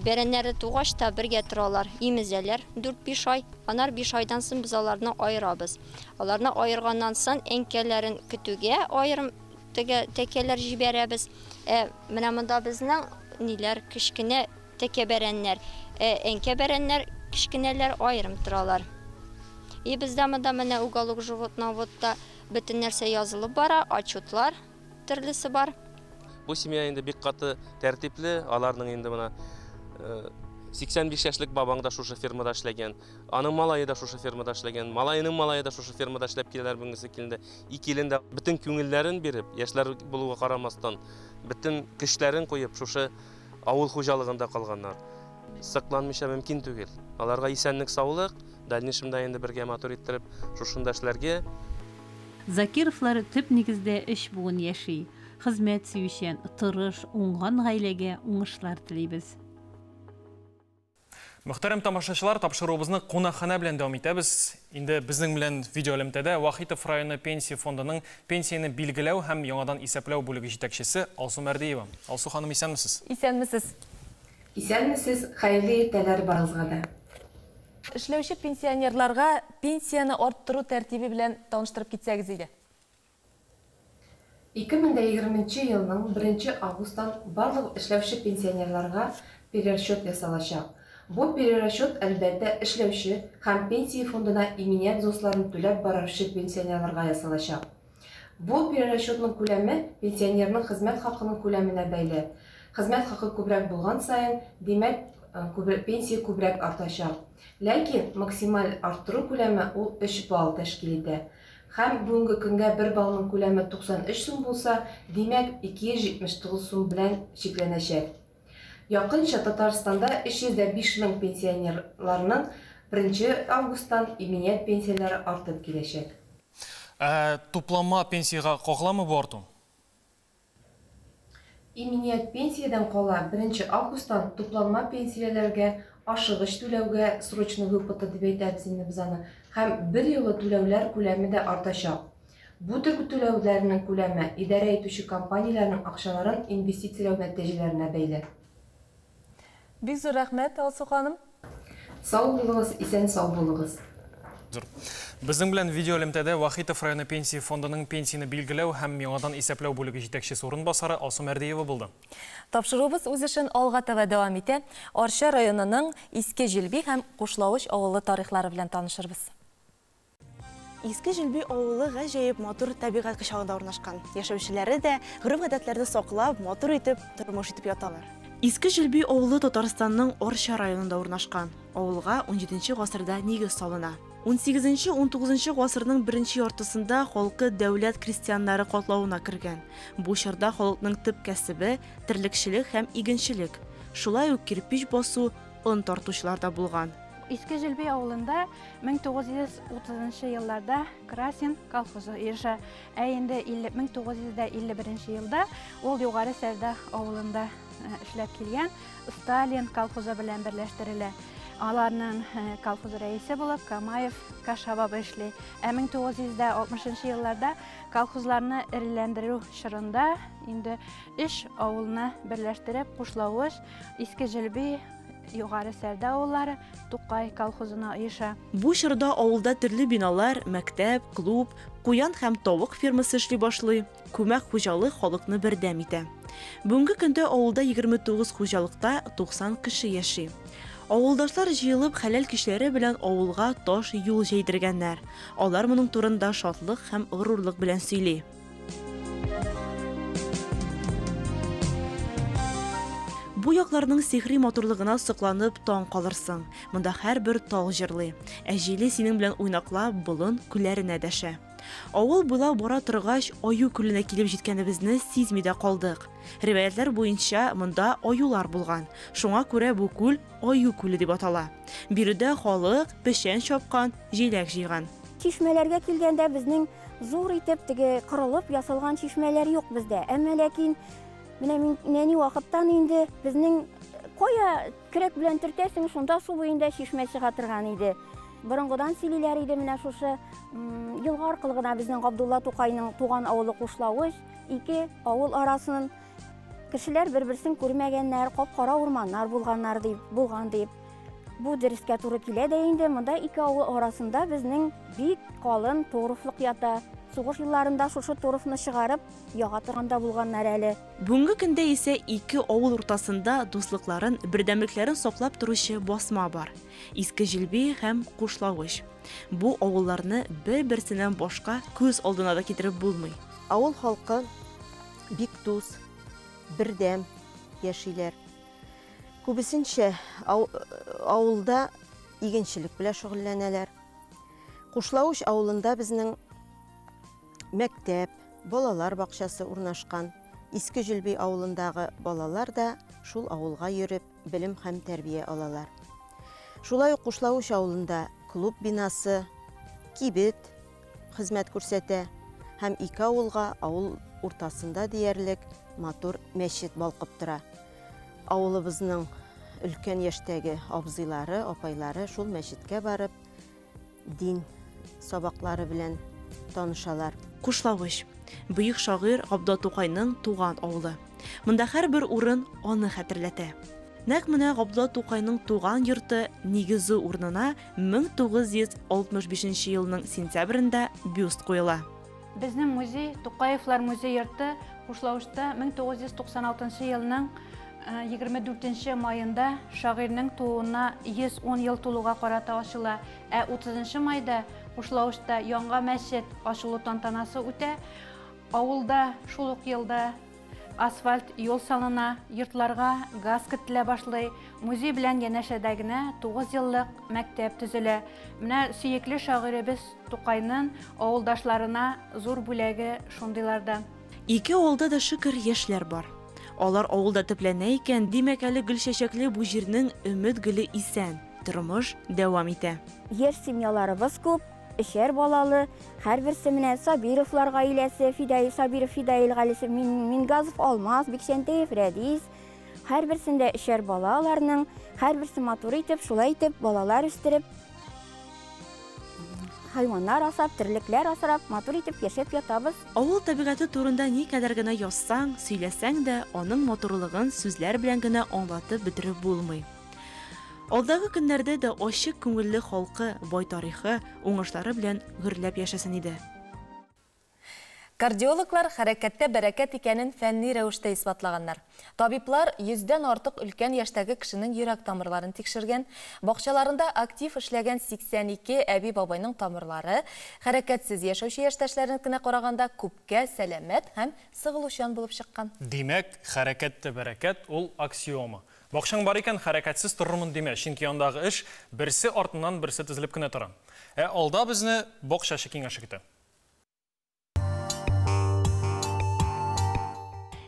бәрәннәре тугач та бергә торалар, имезәләр 4-5 ай. Анар 5 айдан соң без аларны аерабыз. Аларны аерганнан соң әнкәләрен көтүгә аерым тәкәләр җибәрәбез. Менә монда безнең ниләр кичкенә тәкәбәрәннәр, әнкә бәрәннәр кичкенәләр аерым торалар. Бездә монда менә уголок животноводта бөтен нәрсә язылып бара, отчетлар төрлесе бар. Бу семья инде бик каты тәртипле, аларның инде менә 85 яшьлек бабаң да шушы фермада эшләгән, аның малае да шушы фермада эшләгән, малайының малае да шушы фермада эшләп киләләр бүгенге килендә. Икелендә бөтен күңелләрен биреп, яшьләр булуга карамастан, бөтен көчләрен куеп шушы авыл хуҗалыгында калганнар. Сакланмыйча мөмкин түгел. Аларга исәнлек, саулык, дальнейшемдә инде бергә мотор иттереп, шушында эшләргә. Закировлар төп нигездә эш буын яши. Хезмәт сөючән, тырыш, уңган гаиләгә уңышлар телибез. Мөхтәрәм тамашачылар, тапшыруыбызны кунакхана белән дәвам итәбез. Инде безнең белән видеоэлемтәдә Вахитов районы пенсия фондының пенсияны билгеләү һәм яңадан исәпләү бүлеге җитәкчесе Алсу Мәрдиева. Алсу ханым, исәнмесез? Исәнмесез. Исәнмесез, хәерле иртәләр барыгызга да. Эшләүче пенсионерларга пенсияны арттыру тәртибе белән таныштырып китсәгез иде. 2020 елның 1 августан барлык эшләүче пенсионерларга перерасчет ясалачак. Бу перерасчет әлбәттә эшләүче һәм пенсия фондына иминят взносларын түләп баручы пенсионерларга ясалачак. Бу перерасчетның күләме пенсионерның хезмәт хакының күләменә бәйле. Хезмәт хакы күбрәк булган саен, димәк, пенсия күбрәк артачак. Ләкин максималь арттыру күләме ул 3 балл тәшкил итә. Һәм бүгенге көнгә 1 баллның күләме 93 сум булса, димәк 279 сум белән чикләнәчәк. Якынча Татарстанда 305 мең пенсионерларның 1 августтан иминят пенсияләре артып киләчәк. Туплама пенсияга кагыламы бу арту? Иминят пенсиядан кала 1 августтан тупланма пенсияләргә ашыгыч түләүгә срочный выплата дип әйтәбез инде без аны. Һәм 1 еллы түләүләр күләме дә артачак. Бу төр түләүләрнең күләме идарә итүче компанияләрнең акчаларын инвестицияләү нәтиҗәләренә бәйле. Бик зур рәхмәт, Алсу ханым. Сау булыгыз, исән сау булыгыз. Безнең белән видеоэлемтәдә Вахитов районы пенсия фондының пенсияны билгеләү һәм яңадан исәпләү бүлеге җитәкчесе урынбасары Алсу Мәрдиева булды. Тапшыруыбыз үз эшен алга таба дәвам итә. Арча районының Иске Җилби һәм Кушлавыч авылы тарихлары белән танышырбыз. Иске Җилби авылы гаҗәеп матур табигать кочагында урнашкан. Яшәүчеләре дә гөреф-гадәтләрне саклап, матур итеп, тормыш итеп яталар. Иске Җилби авылы Татарстанның Арча районында урнашкан. Авылга 17 гасырда нигез салына. 18-19 гасырның беренче яртысында халкы дәүләт крестьяннары катлавына кергән. Бу чорда халыкның төп кәсебе терлекчелек һәм игенчелек. Шулай ук кирпич басу, он тартучылар да булган. Иске Җилби авылында 1930 елларда Красин колхозы ирешә. Инде 1951 елда ул Югары Сәрдә авылында эшләп килгән Сталин колхозы белән берләштерелә. Аларның колхоз рәисе булып Камаев Кашабабы эшли. 1960 елларда колхозларны иреләндерү чорында инде 3 авылны берләштереп Кушлавыш, Иске Җилби, Югары Сәрдә авыллары Тукай колхозына оеша. Бу чорда авылда төрле биналар, мәктәп, клуб, куян һәм тавык фермасы эшли башлый. Күмәк хуҗалык халыкны бердәм итә. Бүгенге көндә авылда 29 хуҗалыкта 90 кеше яши. Авылдашлар җыелып хәләл кишләре белән авылга таш юл җәйдергәннәр. Алар моның турында шатлык һәм горурлык белән сөйли. Бу якларның сихри матурлыгына сокланып таң калырсың. Монда һәрбер тал җырлый. Җиле синең белән уйнаклап болын күлләренә дәшә. Авыл буйлап бара торгач, аю күленә килеп җиткәнебезне сизми дә калдык. Риваятлар буенча монда аюлар булган. Шуңа күрә бу күл аю күле дип атала. Биредә халык пешән чапкан, җиләк җыйган. Чишмәләргә килгәндә безнең зур итеп теге кырылып ясалган чишмәләр юк бездә. Әмма ләкин менә нәни вакыттан инде безнең кая көрәк белән төртәсең, шунда су буенда чишмә чыга торган иде. Борынгыдан сөйлиләр иде менә шушы елга аркылы гына безнең Габдулла Тукайның туган авылы Кушлавыч, 2 авыл арасын кешеләр бер-берсен күрмәгәннәр, кап-кара урманнар булган дип. Бу дөрескә туры килә дә инде. Монда 2 авыл арасында безнең бик калын торыфлык ята. Сугыш елларында шушы торыфны чыгарып, яга торганда булганнар әле. Бүгенге көндә исә 2 авыл уртасында дуслыкларын, бердәмлекләрен саклап торучы басма бар. Иске Җилби һәм Кушлавыч. Бу авылларны бер-берсеннән башка күз алдына да китереп булмый. Авыл халкы бик дус, бердәм яшиләр. Күбесенчә авылда игенчелек белән шөгыльләнәләр. Кушлавыч авылында безнең мәктәп, балалар бакчасы урнашкан. Иске Җилби авылындагы балалар да шул авылга йөреп белем һәм тәрбия алалар. Шулай ук Кушлавыч авылында клуб бинасы, кибет хезмәт күрсәтә һәм 2 авылга авыл уртасында диярлек матур мәчет балкып тора. Авылыбызның өлкән яшьтәге абзыйлары, апайлары шул мәчеткә барып дин сабаклары белән танышалар. Кушлавыч. Бөек шагыйрь Габдулла Тукайның туган авылы. Монда һәрбер урын аны хәтерләтә. Нәкъ менә Габдулла Тукайның туган йорты нигезе урынына 1965 елның сентябрендә бюст куела. Безнең музей, Тукаевлар музей йорты Кушлавычта 1996 елның 24 майында шагыйрьнең тууына 110 ел тулуга карата ачыла. 30 майда Кушлавычта яңа мәчет ачылу тантанасы үтә. Авылда шул ук елда асфальт юл салына, йортларга газ кертелә башлый. Музей белән янәшәдә генә 9 еллык мәктәп төзелә. Менә сөекле шагыйребез Тукайның авылдашларына зур бүләге шундыйларда. 2 авылда да шөкер яшьләр бар. Алар авылда төпләнә икән, димәк әле гөлчәчәкле бу җирнең өмет гөле исән, тормыш дәвам итә. Яшь семьяларыбыз күп, эшәр балалы, һәрберсе менә Сабировлар гаиләсе, Сабиров Фидаил гаиләсе, Мингазов Алмаз, Бикшәнтәев Рәдис, һәрберсендә эшәр балаларның, һәрберсе матур итеп, шулай итеп балалар үстереп, хайваннар асап, терлекләр асрап, матур итеп яшәп ятабыз. Авыл табигаты турында никадәр генә язсаң, сөйләсәң дә, аның матурлыгын сүзләр белән генә аңлатып бетереп булмый. Алдагы көннәрдә дә ачык күңелле халкы, бай тарихы, уңышлары белән гөрләп яшәсен иде. Кардиологлар хәрәкәттә бәрәкәт икәнен фәнни рәвештә исбатлаганнар. Табиблар 100дән артык өлкән яшьтәге кешенең йөрәк тамырларын тикшергән. Бакчаларында актив эшләгән 82 әби бабайның тамырлары хәрәкәтсез яшәүче яшьтәшләренекенә караганда күпкә сәламәт һәм сыгылучан булып чыккан. Димәк, хәрәкәттә бәрәкәт ул аксиома. Бакчаң бар икән хәрәкәтсез торырмын димә, чөнки андагы эш берсе артыннан берсе тезелеп кенә тора. Алда безне бакчачы киңәше көтә.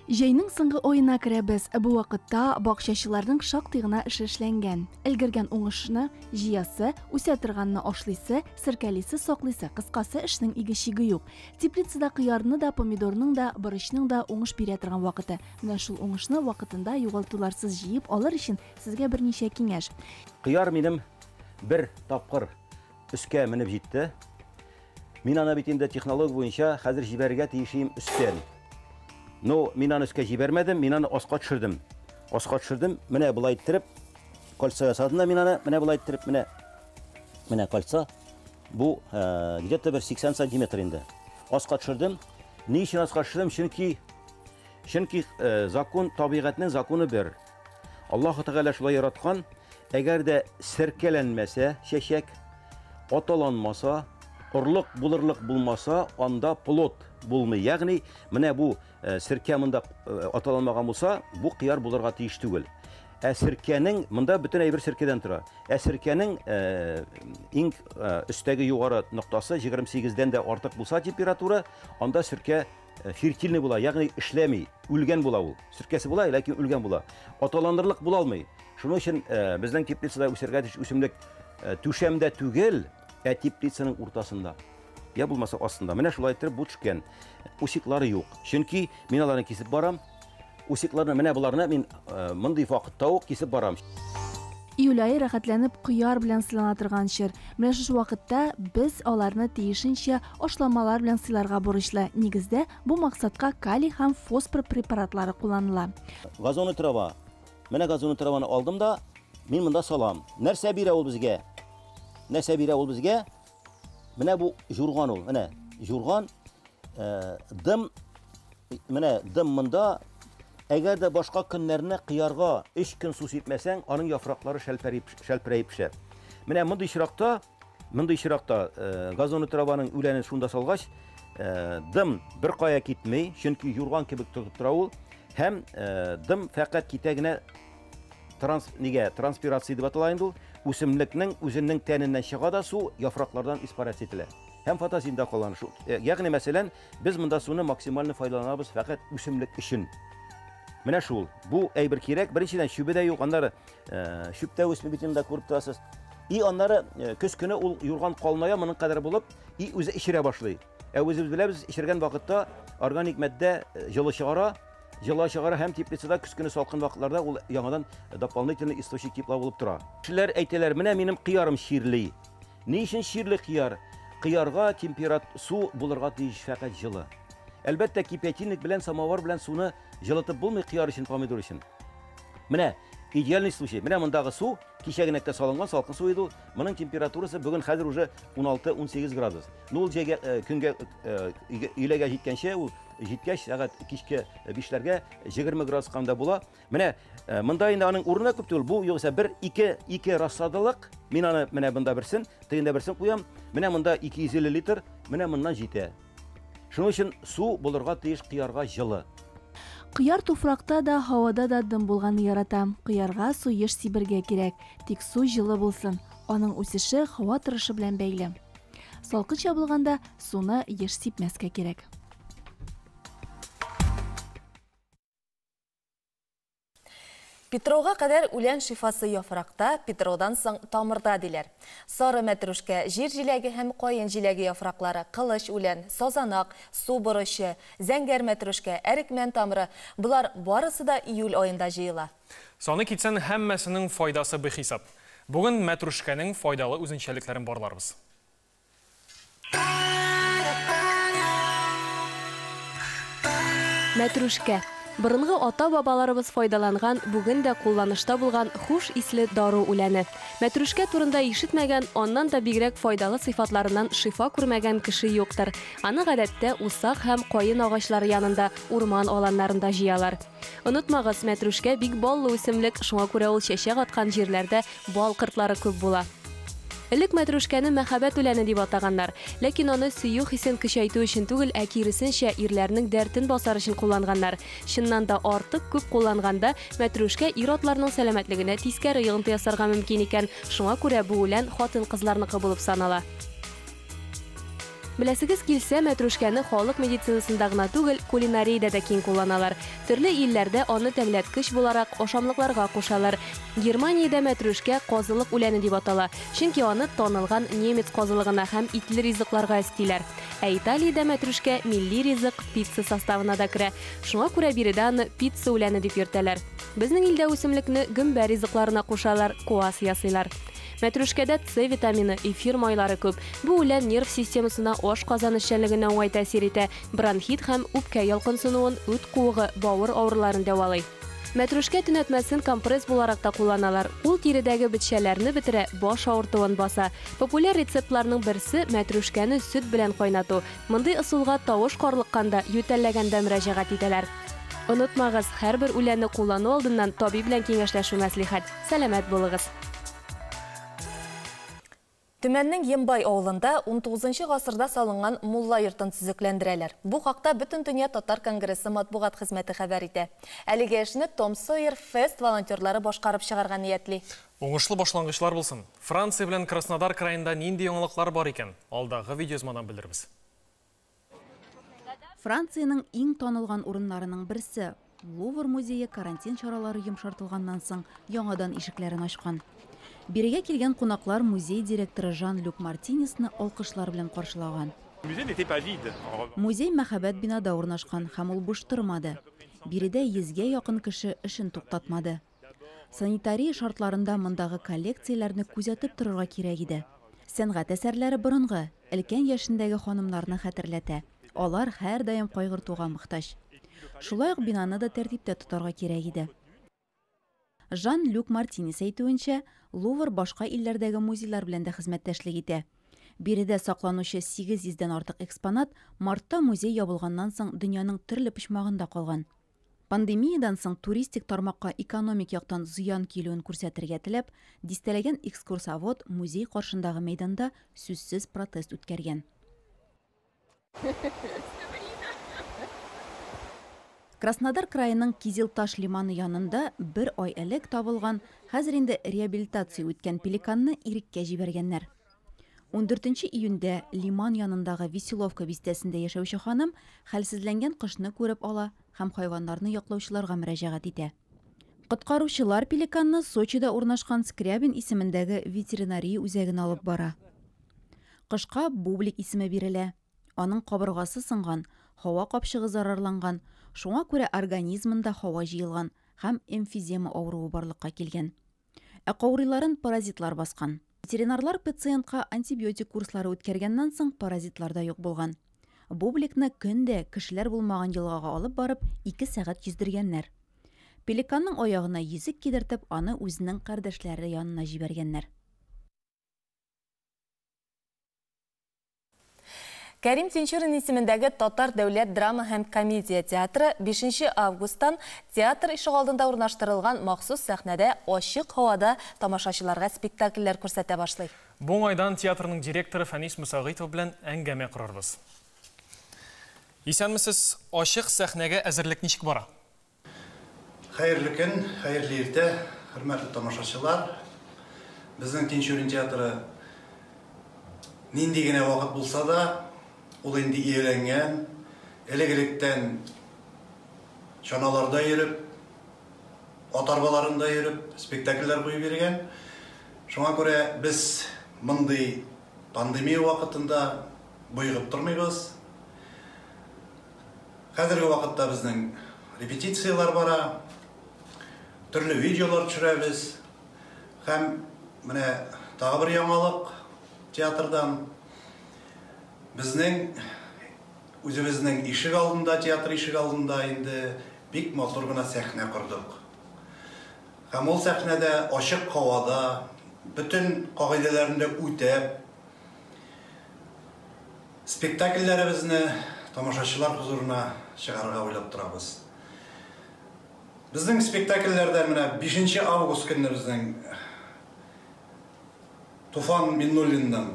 Җәйнең соңгы аена керәбез. Бу вакытта бакчачыларның шактый гына эше эшләнгән. Өлгергән уңышны җыясы, үсә торганны ашлыйсы, сиркәлисе, саклыйсы, кыскасы эшнең иге-чиге юк. Теплицада кыярны да, помидорның да, борычның да уңыш бирә торган вакыты. Менә шул уңышны вакытында югалтуларсыз җыеп алыр өчен сезгә берничә киңәш. Кыяр минем бер тапкыр өскә менеп җитте. Мин аны бит инде технология буенча хәзер җибәрергә тиешим өстән. Но мин аны өскә җибәрмәдем, мин аны аска төшердем. Аска төшердем, менә булай иттереп, кольцо ясадым да мин аны, менә булай иттереп, менә кольцо. Бу где-то 80 сантиметр инде. Аска төшердем. Ни өчен аска төшердем? Чөнки закон, табигатьнең законы бер. Аллаһ Тәгалә шулай яраткан, әгәр дә серкәләнмәсә чәчәк, аталанмаса, орлык булырлык булмаса, анда плод булмый. Ягъни, менә бу серкә монда аталанмаган булса, бу кыяр булырга тиеш түгел. Ә серкәнең монда бөтен әйбер серкәдән тора. Ә серкәнең иң өстәге югары ноктасы 28-дән дә артык булса температура, анда серкә фертильный була, ягъни эшләми, үлгән була ул. Серкәсе була, ләкин үлгән була. Аталандырлык була алмый. Шуның өчен безнең теплицада үсәргә тиеш үсемлек түшәмдә түгел, ә теплицаның уртасында. Я булмаса астында. Менә шулай итеп бу төшкән. Усиклары юк. Чөнки мин аларны кисеп барам. Усикларны менә буларны мин мондый вакытта ук кисеп барам. Июль айы рәхәтләнеп кыяр белән сыйлана торган чор. Менә шушы вакытта без аларны тиешенчә ашламалар белән сыйларга бурычлы. Нигездә бу максатка калий һәм фосфор препаратлары кулланыла. Газоны трава. Менә газоны траваны алдым да мин монда салам. Нәрсә бирә ул безгә? Нәрсә бирә ул безгә? Менә бу журган ул. Менә журган дым. Менә дым монда. Әгәр дә башка көннәрне кыярга 3 көн су сипмәсәң, аның яфраклары шәлпәрәйеп пешә. Менә мондый чиракта газоны траваның үләнен шунда салгач, дым бер кая китмей, чөнки юрган кебек тотып тора ул, һәм дым фақат китәгенә транспирация дип атала инде ул, үсемлекнең үзенең тәненнән чыга да су яфраклардан испарация ителә. Һәм фотосинтезда калган шу. Ягъни мәсәлән, без монда суны максималь файдаланабыз фақат үсемлек өчен. Менә шул. Бу әйбер кирәк. Беренчедән шүбәдә юк, аннары шүптә үсми битендә күреп торасыз. И аннары көз көне ул юрган калыная моның кадәр булып, и үзе ишерә башлый. Ә үзебез беләбез, ишергән вакытта органик матдә җылы чыгара һәм теплицада көз көне салкын вакытларда ул яңадан дополнительный источник тепла булып тора. Кешеләр әйтәләр, менә минем кыярым ширли. Ни өчен ширли кыяр? Кыярга температура су булырга тиеш фақат җылы. Әлбәттә, кипятильник белән, самовар белән суны җылытып булмый кыяр өчен, помидор өчен. Менә идеальный случай. Менә мондагы су кичәгенәктә салынган салкын су иде ул. Моның температурасы бүген хәзер уже 16-18 градус. Ну ул көнгә иләгә җиткәнчә ул җиткәч сәгать кичкә 5ләргә 20 градуска да була. Менә монда инде аның урыны күп түгел. Бу югыйсә 1-2 рассадылык. Мин аны менә монда берсен, тегендә берсен куям. Менә монда 250 литр, менә моннан җитә. Шуның өчен су булырга тиеш кыярга җылы. Кыяр туфракта да, һавада да дым булганны ярата. Кыярга су еш сибергә кирәк, тик су җылы булсын. Аның үсеше һава торышы белән бәйле. Салкын чабылганда суны еш сипмәскә кирәк. Петроға қадар үлән шифасы яфрақта, Петродан соң тамырда диләр. Сары мәтрүшкә, жир җиләге һәм кайын җиләге яфраклары, кылыч үлән, сазанак, су борышы, зәңгәр мәтрүшкә, әрекмән тамыры, булар барысы да июль айында җыела. Саны китсән һәммәсенең файдасы бихисап. Бүген мәтрүшкәнең файдалы үзенчәлекләрен барларбыз. Мәтрүшкә. Борынгы ата-бабаларыбыз файдаланган, бүген дә кулланышта булган хуш исле дару үләне. Мәтрүшкә турында ишетмәгән, аннан да бигрәк файдалы сыйфатларыннан шифа күрмәгән кеше юктыр. Аны гадәттә усак һәм кайын агачлары янында, урман аланнарында җыялар. Онытмагыз, мәтрүшкә бик баллы үсемлек, шуңа күрә ул чәчәк аткан җирләрдә бал кыртлары күп була. Элек мәтрүшкәне мәхәббәт үләне дип атаганнар, ләкин аны сөю хисен көчәйтү өчен түгел, ә киресенчә ирләрнең дәртен басар өчен кулланганнар. Чыннан да артык күп кулланганда мәтрүшкә ир-атларның сәламәтлегенә тискәре йогынты ясарга мөмкин икән. Шуңа күрә бу үлән хатын-кызларныкы булып санала. Беләсегез килсә, мәтрүшкәне халык медицинасында гына түгел, кулинариядә дә киң кулланалар. Төрле илләрдә аны тәмләткеч буларак ашамлыкларга кушалар. Германиядә мәтрүшкә казылык үләне дип атала, чөнки аны танылган немец казылыгына һәм итле ризыкларга өстиләр. Ә Италиядә мәтрүшкә милли ризык пицца составына да керә. Шуңа күрә биредә аны пицца үләне дип йөртәләр. Безнең илдә үсемлекне гөмбә ризыкларына кушалар, куас ясыйлар. Мәтрүшкәдә С витамины, эфир майлары күп. Бу үлән нерв системасына ашказан эшчәнлегенә уңай тәэсир итә. Бронхит һәм үпкә ялкынсынуын, үт куыгы, бавыр авыруларын дәвалый. Мәтрүшкә төнәтмәсен компресс буларак та кулланалар. Ул тиредәге бетчәләрне бетерә, баш авыртуын баса. Популяр рецептларның берсе мәтрүшкәне сөт белән кайнату. Мондый ысулга тавыш карлыкканда, ютәлләгәндә мөрәҗәгать итәләр. Онытмагыз, һәрбер үләнне куллану алдыннан табиб белән киңәшләшү мәслихәт. Сәламәт булыгыз. Төмәннең Ембай авылында 19 гасырда салынган мулла йортын төзекләндерәләр. Бу хакта Бөтен дөнья татар конгрессы матбугат хезмәте хәбәр итә. Әлеге эшне Том Сойер Фест волонтерлары башкарып чыгарга ниятли. Уңышлы башлангычлар булсын. Франция белән Краснодар краенда нинди яңалыклар бар икән? Алдагы видеозмадан белдербез. Франциянең иң танылган урыннарының берсе Лувр музее карантин чаралары йомшартылганнан соң яңадан ишекләрен ачкан. Бирегә килгән кунаклар музей директоры Жан-Люк Мартинесны алкышлар белән каршылаган. Музей мәхәббәт бинада урнашкан һәм ул буш тормады. Биредә 100гә якын кеше эшен туктатмады. Санитария шартларында мондагы коллекцияләрне күзәтеп торырга кирәк иде. Сәнгать әсәрләре борынгы, өлкән яшендәге ханымнарны хәтерләтә. Алар һәр даим кайгыртуга мохтаҗ. Шулай ук бинаны да тәртиптә тотарга кирәк иде. Жан-Люк Мартинес әйтүенчә, Лувр башка илләрдәге музейлар белән дә хезмәттәшлек итә. Биредә сакланучы 800дән артык экспонат мартта музей ябылганнан соң дөньяның төрле почмагында калган. Пандемиядан соң туристик тармакка экономик яктан зыян килүен күрсәтергә теләп, дистәләгән экскурсовод музей каршындагы мәйданда сүзсез протест үткәргән. Краснодар краеның Кизилташ лиманы янында бер ай элек табылган, хәзер инде реабилитация үткән пеликанны иреккә җибәргәннәр. 14 июньдә лиман янындагы Веселовка бистәсендә яшәүче ханым хәлсезләнгән кошны күреп ала һәм хайваннарны яклаучыларга мөрәҗәгать итә. Коткаручылар пеликанны Сочида урнашкан Скрябин исемендәге ветеринария үзәгенә алып бара. Кошка Бублик исеме бирелә. Аның кабыргасы сынган, һава капчыгы зарарланган, шуңа күрә организмында һава җыелган һәм эмфизема авыруы барлыкка килгән. Ә каурыйларын паразитлар баскан. Ветеринарлар пациентка антибиотик курслары үткәргәннән соң паразитлар да юк булган. Бубликны көндә кешеләр булмаган елгага алып барып 2 сәгать йөздергәннәр. Пеликанның аягына йөзек кидертеп, аны үзенең кардәшләре янына җибәргәннәр. Кәрим Тинчурин исемендәге Татар дәүләт драма һәм комедия театры 5 августтан театр ишек алдында урнаштырылган махсус сәхнәдә ачык һавада тамашачыларга спектакльләр күрсәтә башлый. Бу айдан театрның директоры Фәнис Мусагыйтов белән әңгәмә корарбыз. Исәнмесез, ачык сәхнәгә әзерлек ничек бара? Хәерле көн, хәерле иртә, хөрмәтле тамашачылар. Безнең Тинчурин театры нинди генә вакыт булса да, ул инде иеләнгән, элек-электән чаналарда йөреп, атарбаларында йөреп, спектакльләр куеп йөргән. Шуңа күрә без мондый пандемия вакытында буйгып тормыйбыз. Хәзерге вакытта безнең репетициялар бара, төрле видеолар төшерәбез. Һәм менә тагы бер яңалык театрдан безнең үзебезнең ишек алдында, театр ишек алдында инде бик матур гына сәхнә кордык. Һәм ул сәхнәдә ачык һавада, бөтен кагыйдәләрендә үтәп, спектакльләребезне тамашачылар хузурына чыгарырга уйлап торабыз. Безнең спектакльләрдә менә 5 август көнне безнең Туфан Миннуллинның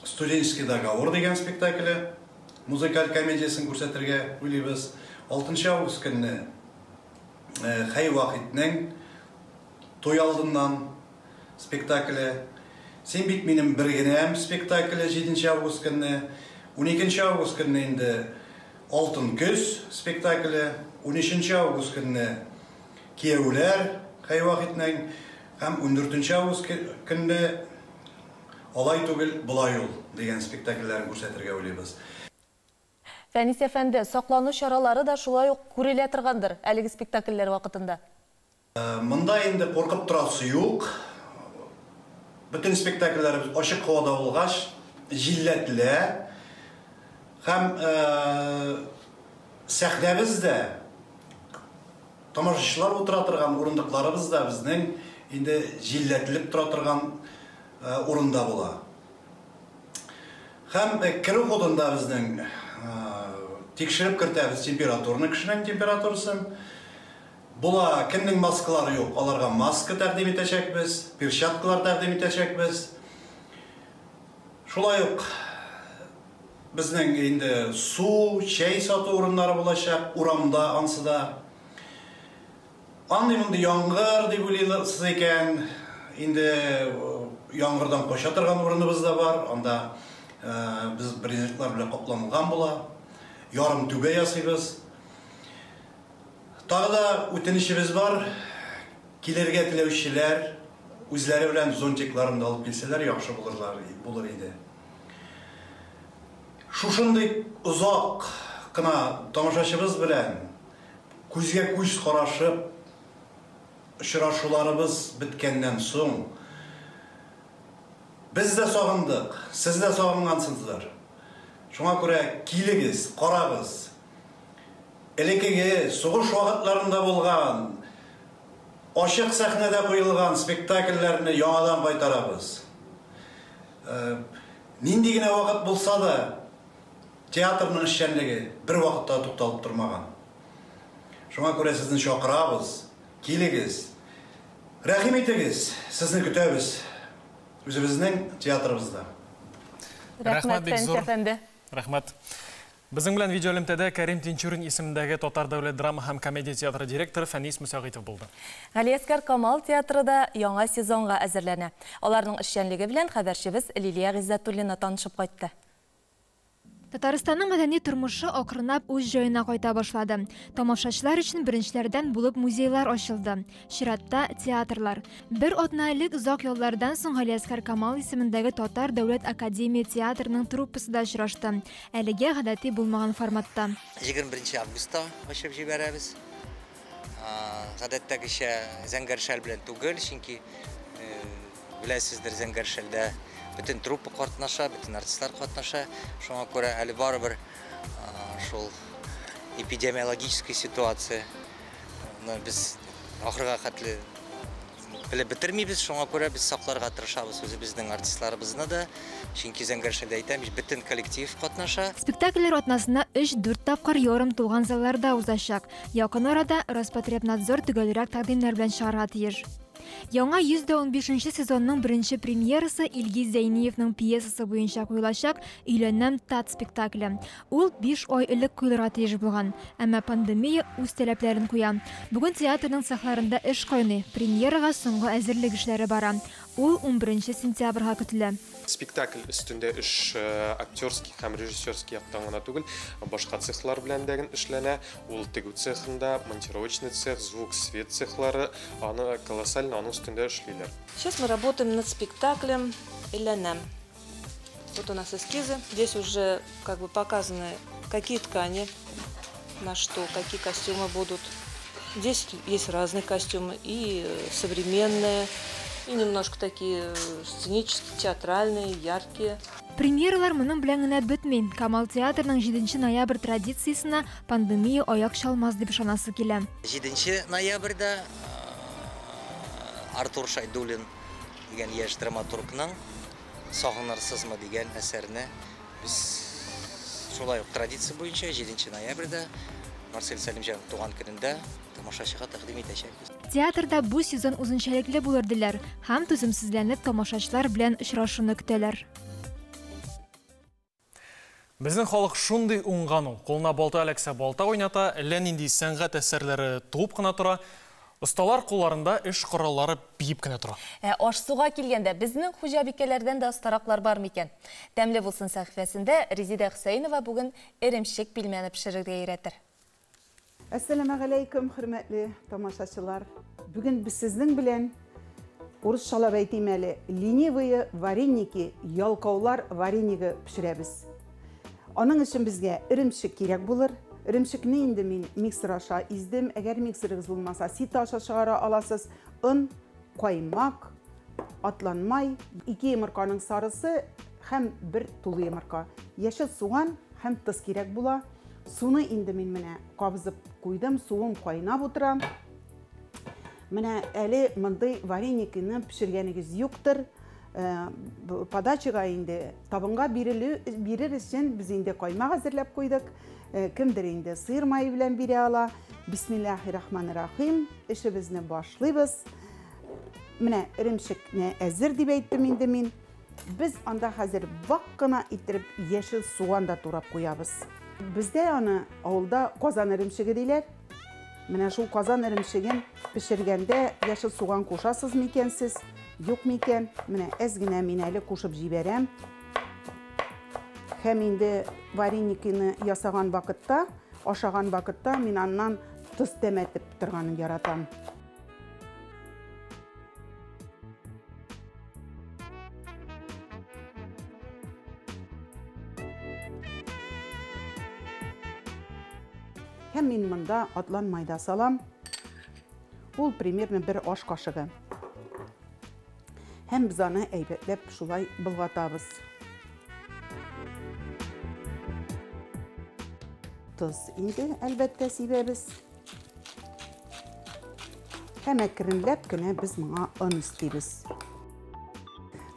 «Студенческий договор» дигән спектакле, музыкаль комедиясын күрсәтергә уйлыйбыз. 6 август көнне Хәй Вахитның «Туй алдыннан» спектакле, «Син бит минем бер генәм» спектакле 7 август көнне, 12 август көнне инде Алтын көз спектакле, 13 август көнне Кияүләр Хайвахитнең һәм 14 август көнне Алай түгел, булай ул дигән спектакльләрне күрсәтергә уйлыйбыз. Фәнис әфәнде, саклану чаралары да шулай ук күрелә торгандыр әлеге спектакльләр вакытында. Монда инде куркып торасы юк. Бүтән спектакльләребез ачык һавада булгач, җилләтле һәм сәхнәбездә тамашачылар утыра торган урындыкларыбыз да безнең инде җилләтелеп тора торган урында була. Һәм керү ходында безнең тикшереп кертәбез температураны, кешенең температурасын. Була кемнең маскалары юк, аларга маска тәкъдим итәчәкбез, перчаткалар тәкъдим итәчәкбез. Шулай ук безнең инде су, чәй сату урыннары булачак, урамда, ансыда. Андый монда яңгыр дип уйлыйсыз икән, инде яңгырдан кача торган урыныбыз да бар. Анда без брезентлар белән капланган була. Ярым түбә ясыйбыз. Тагы да үтенечебез бар. Килергә теләүчеләр үзләре белән зонтикларын алып килсәләр, яхшы булыр иде. Шушындый узак кына тамашачыбыз белән күзгә күз карашып очрашуларыбыз биткәннән соң biz дә сагындык, сез дә сагынгансыздар. Шуңа күрә килегез, карагыз. Элекеге сугыш вакытларында булган, ачык сәхнәдә куелган спектакльләрне яңадан кайтарабыз. Нинди генә вакыт булса да, театрның эшчәнлеге бер вакытта тукталып тормаган. Шуңа күрә сезне чакырабыз, килегез. Рәхим итегез, сезне көтәбез. Үзебезнең театрыбызда. Рәхмәт, Фәнис әфәнде. Рәхмәт. Безнең белән видеоэлемтәдә Кәрим Тинчурин исемендәге Татар дәүләт драма һәм комедия театры директоры Фәнис Мусагыйтов булды. Галиәскәр Камал театры да яңа сезонга әзерләнә. Аларның эшчәнлеге белән хәбәрчебез Лилия Гыйззәтуллина танышып кайтты. Татарстанның мәдәни тормышы акрынлап үз җаена кайта башлады. Тамашачылар өчен беренчеләрдән булып музейлар ачылды. Чиратта театрлар. Бер атна элек озак еллардан соң Галиәскәр Камал исемендәге Татар дәүләт академия театрының труппасы да очрашты. Әлегә гадәти булмаган форматта. 21 августта ачып җибәрәбез. Гадәттәгечә зәңгәршәл белән түгел, чөнки беләсездер, зәңгәршәлдә bütün труппа катнаша, bütün артистлар катнаша. Шуңа күрә әле барыбер шул эпидемиологическая ситуация. Без ахырга хәтле белеп бетермибез, шуңа күрә без сакларга тырышабыз үзебезнең артистларыбызны да. Чөнки зәңгәршәлдә әйтәм, бөтен коллектив катнаша. Спектакльләр атнасына 3-4 тапкыр ярым тулган залларда узачак. Якын арада Роспотребнадзор төгәлрәк тәкъдимнәр белән чыгарга тиеш. Яңа 115 сезонның беренче премьерасы Илгиз Зәйниевның пьесасы буенча куелачак «Өйләнәм» тат спектакле. Ул 5 ай элек куелырга тиеш булган, әмма пандемия үз таләпләрен куя. Бүген театрның цехларында эш кайный, премьерага соңгы әзерлек эшләре бара. Ул 11 сентябрьгә көтелә. Спектакль өстендә эш актерский һәм режиссерский яктан гына түгел, башка цехлар белән дә эшләнә. Ул тегү цехында, монтировочный цех, звук, свет цехлары, аны колоссально аның өстендә эшлиләр. Сейчас мы работаем над спектаклем «Өйләнәм». Вот у нас эскизы. Здесь уже как бы показаны, какие ткани, на что, какие костюмы будут. Здесь есть разные костюмы, и современные, и немножко такие сценические, театральные, яркие. Премьералар моның белән генә бетми. Камал театрның 7 ноябрь традициясына пандемия аяк чалмас дип ышанасы килә. 7 ноябрьдә Артур Шайдуллин дигән яшь драматургның «Сагынырсызмы» дигән әсәрне без шулай ук традиция буенча 7 ноябрьдә Марсель Сәлимҗан туган көнендә тамашачыга тәкъдим итәчәкбез. Театрда бу сезон үзенчәлекле булыр диләр һәм түземсезләнеп тамашачылар белән очрашуны көтәләр. Безнең халык шундый уңган ул. Кулына балта эләксә балта уйната, әллә нинди сәнгать әсәрләре туып кына тора. Ұсталар қоларында іш құраллары бейіп кіне тұра. Аш суға келгенде біздің хужабикелерден де ұстарақлар бар мекен. Тәмле болсын сәхифесінде Резида Хусейнова бүгін эремшек пилмені пішірерге үйретір. Ассаламағалейкум, хөрмәтле тамашачылар. Бүгін біз сіздің білен орысшалап әйтемәлі ленивые вареники, ялқаулар варенигі пішірәбіз. Оның үшін бізге эремшек керек болыр. Ірімшікні енді мен миксер аша издім. Әгер миксеріңіз болмаса, сита аша шығара аласыз. Ын, қаймақ, атланмай, 2 емірқаның сарысы һәм 1 тулы емірқа. Яшыл суған һәм тұз керек була. Суны енді мен менә қабызып қойдым, суым қайнап отырам. Менә әлі мындай вареникіні пішіргенігіз юқтыр. Подачыға енді табынға берер үшін біз енді қаймақ әзірлеп қойдық. Кімдір енді сыйыр майы білән бере ала. Бисмиллахиррахманиррахим. Ішімізді башлайбыз. Менә ірімшікні әзір деп әйттім енді мен. Біз анда қазір ваққына иттеріп ешіл суғанда турап қоябыз. Бізде аны ауылда қазан ірімшігі дейлер. Менә шул қазан ірімшігін пішіргенде ешіл суған қошасыз мекенсіз, жоқ мекен. Менә әзгіне мен әлі қошып жіберем. Һәм инде вареникіні ясаған вақытта, ашаған вақытта мен аннан тұз тәмәтіп тұрғанын яратам. Һәм мен мұнда атлан майда салам. Ол примерно 1 аш қашығы. Һәм біз аны әйбәтләп шулай былғатабыз. Тұз инде әлбәттә сибәбіз. Һәм әкренләп кенә біз моңа ын істейбіз.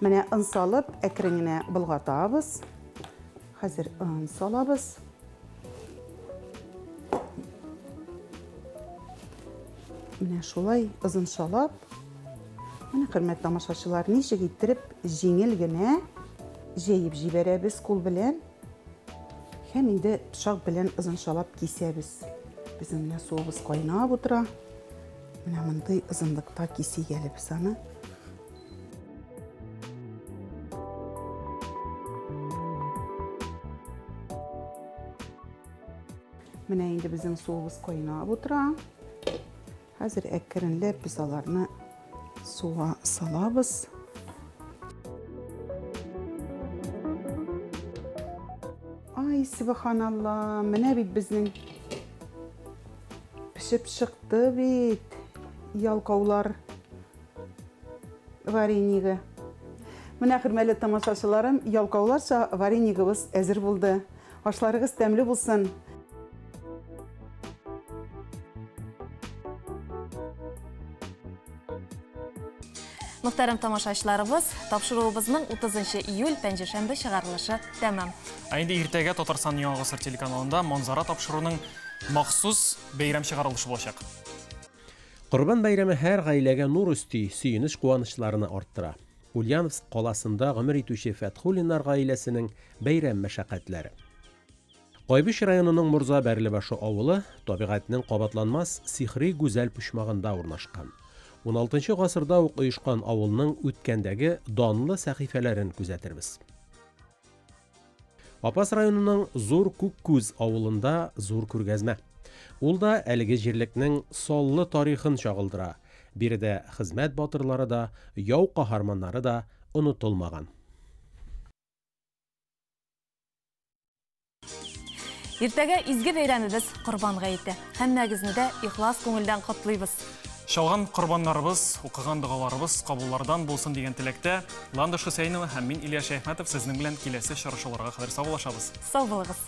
Менә ын салып, әкрененә былғатабыз. Хәзер ын салабыз. Менә шулай ызын шалап. Менә хөрмәтле тамашачылар, ничек иттереп җиңел генә җәеп җибәрәбез кул белән. Һәм инде пышак белән ызын шалап кисәбез. Безнең менә суыбыз кайнап утыра. Менә мондай ызынлыкта кисик әле без аны. Менә инде безнең суыбыз кайнап утыра. Хәзер әкренләп без аларны суга салабыз. Ай, субханалла, менә бит безнең пешеп чыкты бит ялкаулар варенигі. Менә хөрмәтле тамашачыларым, ялкауларча варенигыбыз әзер булды. Ашларыгыз тәмле булсын. Мөхтәрәм тамашачыларыбыз, тапшыруыбызның 30 июль пәнҗешәмбе чыгарылышы тәмам. Инде иртәгә Татарстан Яңа Гасыр телеканалында манзара тапшыруның махсус бәйрәм чыгарылышы булачак. Корбан бәйрәме һәр гаиләгә нур өсти, сөенеч куанычларını арттыра. Ульяновск каласында гомер итүче Фәтхуллиннар гаиләсенең бәйрәм мәшәкатьләре. Кайбыш районының Мурза Бәрлебашы авылы табигатьнең кабатланмас сихри гүзәл пучмагында урнашкан. 16 гасырда ук оешкан авылның үткәндәге данлы сәхифәләрен күзәтербез. Апас районының Зур Күккүз авылында зур күргәзмә. Ул да әлеге җирлекнең саллы тарихын чагылдыра. Биредә хезмәт батырлары да, яу каһарманнары да онытылмаган. Иртәгә изге бәйрәмебез Корбан гаете. Һәммәгезне дә ихлас күңелдән котлыйбыз. Шалган корбаннарыбыз, укыган дугаларыбыз кабуллардан булсын дигән теләктә, Ландыш Хусейнова һәм мин Илья Шәйхмәтов сезнең белән киләсе чаршыларга хәзер саулашабыз. Сау булыгыз.